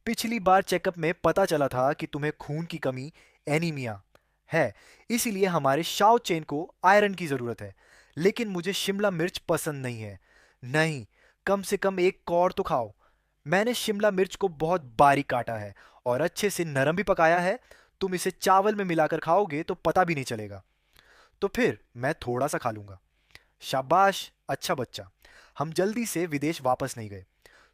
A: पिछली बार चेकअप में पता चला था कि तुम्हें खून की कमी, एनीमिया है, इसीलिए हमारे शाओ चेन को आयरन की जरूरत है। लेकिन मुझे शिमला मिर्च पसंद नहीं है। नहीं, कम से कम एक कौर तो खाओ। मैंने शिमला मिर्च को बहुत बारीक काटा है और अच्छे से नरम भी पकाया है। तुम इसे चावल में मिलाकर खाओगे तो पता भी नहीं चलेगा। तो फिर मैं थोड़ा सा खा लूंगा। शाबाश, अच्छा बच्चा। हम जल्दी से विदेश वापस नहीं गए।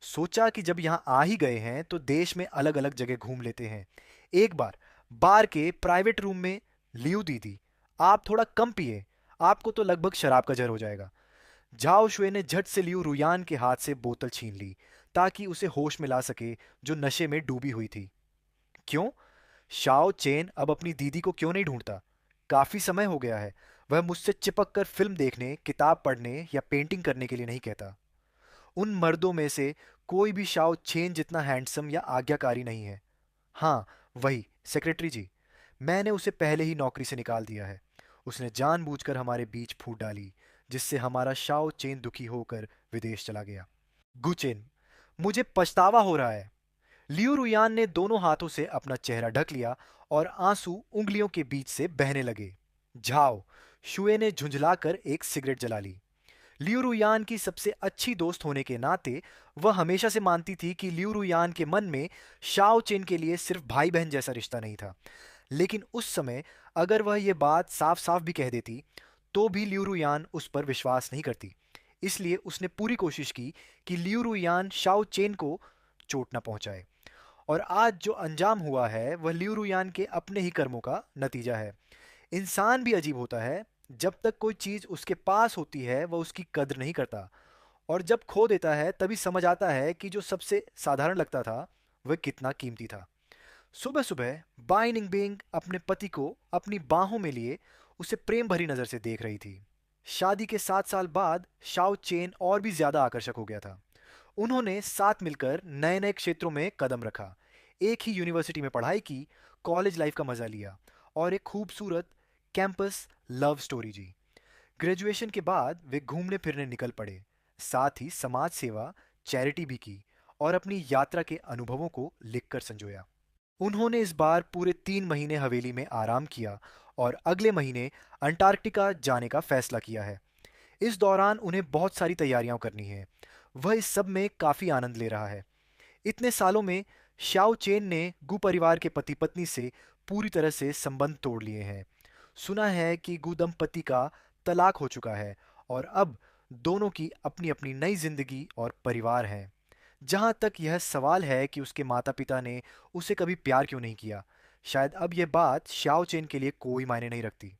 A: सोचा कि जब यहाँ आ ही गए हैं तो देश में अलग अलग जगह घूम लेते हैं। एक बार बार के प्राइवेट रूम में, लियो दीदी, आप थोड़ा कम पिए, आपको तो लगभग शराब का जहर हो जाएगा। झाओ शुए ने झट से लियू रुयान के हाथ से बोतल छीन ली ताकि उसे होश में ला सके, जो नशे में डूबी हुई थी। क्यों? शाओ चेन अब अपनी दीदी को क्यों नहीं ढूंढता? काफी समय हो गया है। वह मुझसे चिपक कर फिल्म देखने, किताब पढ़ने या पेंटिंग करने के लिए नहीं कहता। उन मर्दों में से कोई भी शाओ चेन जितना हैंडसम या आज्ञाकारी नहीं है। हाँ, वही सेक्रेटरी जी। मैंने उसे पहले ही नौकरी से निकाल दिया है। उसने जानबूझकर हमारे बीच फूट डाली, जिससे हमारा शाओ चेन दुखी होकर विदेश चला गया। गुचेन, मुझे पछतावा हो रहा है। लियू रुयान ने दोनों हाथों से अपना चेहरा ढक लिया और आंसू उंगलियों के बीच से बहने लगे। झाओ, शुए ने झुंझलाकर एक सिगरेट जला ली। लियू रुयान की सबसे अच्छी दोस्त होने के नाते वह हमेशा से मानती थी कि लियू रुयान के मन में शाओ चेन के लिए सिर्फ भाई बहन जैसा रिश्ता नहीं था। लेकिन उस समय अगर वह यह बात साफ साफ भी कह देती तो भी लियू रुयान उस पर विश्वास नहीं करती। इसलिए उसने पूरी कोशिश की कि लियू रुयान शाओ चेन को चोट न पहुंचाए। और आज जो अंजाम हुआ है वह लियू रुयान के अपने ही कर्मों का नतीजा है। इंसान भी अजीब होता है। जब तक कोई चीज़ उसके पास होती है वह उसकी कद्र नहीं करता, और जब खो देता है तभी समझ आता है कि जो सबसे साधारण लगता था वह कितना कीमती था। सुबह सुबह बाई निंगबिंग अपने पति को अपनी बाहों में लिए उसे प्रेम भरी नज़र से देख रही थी। शादी के 7 साल बाद शाओ चेन और भी ज़्यादा आकर्षक हो गया था। उन्होंने साथ मिलकर नए नए क्षेत्रों में कदम रखा, एक ही यूनिवर्सिटी में पढ़ाई की, कॉलेज लाइफ का मज़ा लिया और एक खूबसूरत कैंपस लव स्टोरी जी। ग्रेजुएशन के बाद वे घूमने फिरने निकल पड़े, साथ ही समाज सेवा, चैरिटी भी की और अपनी यात्रा के अनुभवों को लिखकर संजोया। उन्होंने इस बार पूरे 3 महीने हवेली में आराम किया और अगले महीने अंटार्कटिका जाने का फैसला किया है। इस दौरान उन्हें बहुत सारी तैयारियां करनी है। वह इस सब में काफ़ी आनंद ले रहा है। इतने सालों में शाओ चेन ने गु परिवार के पति पत्नी से पूरी तरह से संबंध तोड़ लिए हैं। सुना है कि गु दंपति का तलाक हो चुका है और अब दोनों की अपनी अपनी नई जिंदगी और परिवार हैं। जहाँ तक यह सवाल है कि उसके माता पिता ने उसे कभी प्यार क्यों नहीं किया, शायद अब यह बात शाओ चेन के लिए कोई मायने नहीं रखती।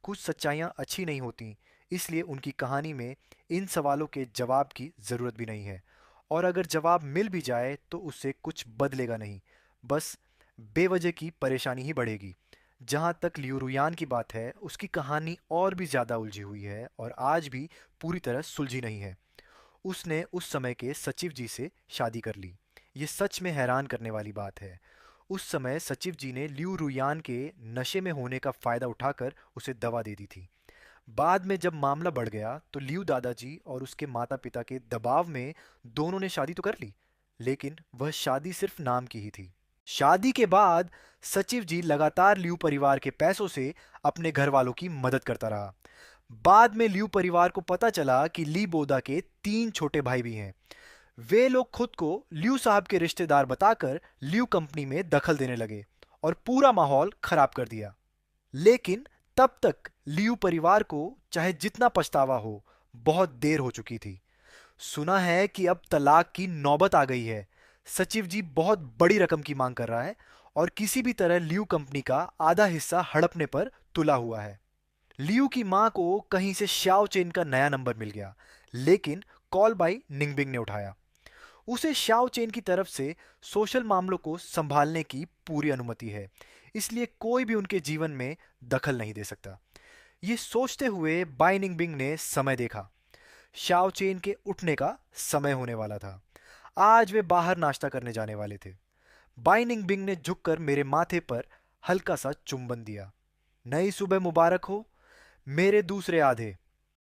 A: कुछ सच्चाइयाँ अच्छी नहीं होती, इसलिए उनकी कहानी में इन सवालों के जवाब की ज़रूरत भी नहीं है। और अगर जवाब मिल भी जाए तो उससे कुछ बदलेगा नहीं, बस बेवजह की परेशानी ही बढ़ेगी। जहाँ तक लियू रुयान की बात है, उसकी कहानी और भी ज़्यादा उलझी हुई है और आज भी पूरी तरह सुलझी नहीं है। उसने उस समय के सचिव जी से शादी कर ली। ये सच में हैरान करने वाली बात है। उस समय सचिव जी ने लियू रुयान के नशे में होने का फ़ायदा उठाकर उसे दवा दे दी थी। बाद में जब मामला बढ़ गया तो लियू दादाजी और उसके माता पिता के दबाव में दोनों ने शादी तो कर ली, लेकिन वह शादी सिर्फ नाम की ही थी। शादी के बाद सचिव जी लगातार लियू परिवार के पैसों से अपने घर वालों की मदद करता रहा। बाद में लियू परिवार को पता चला कि ली बोदा के 3 छोटे भाई भी हैं। वे लोग खुद को लियू साहब के रिश्तेदार बताकर लियू कंपनी में दखल देने लगे और पूरा माहौल खराब कर दिया। लेकिन तब तक लियू परिवार को चाहे जितना पछतावा हो, बहुत देर हो चुकी थी। सुना है कि अब तलाक की नौबत आ गई है। सचिव जी बहुत बड़ी रकम की मांग कर रहा है और किसी भी तरह लियू कंपनी का आधा हिस्सा हड़पने पर तुला हुआ है। लियू की मां को कहीं से शाओ चेन का नया नंबर मिल गया, लेकिन कॉल बाई निंगबिंग ने उठाया। उसे शाओ चेन की तरफ से सोशल मामलों को संभालने की पूरी अनुमति है, इसलिए कोई भी उनके जीवन में दखल नहीं दे सकता। ये सोचते हुए बाई निंगबिंग ने समय देखा। शाओ चेन के उठने का समय होने वाला था। आज वे बाहर नाश्ता करने जाने वाले थे। बाई निंगबिंग ने झुककर मेरे माथे पर हल्का सा चुंबन दिया। नई सुबह मुबारक हो मेरे दूसरे आधे।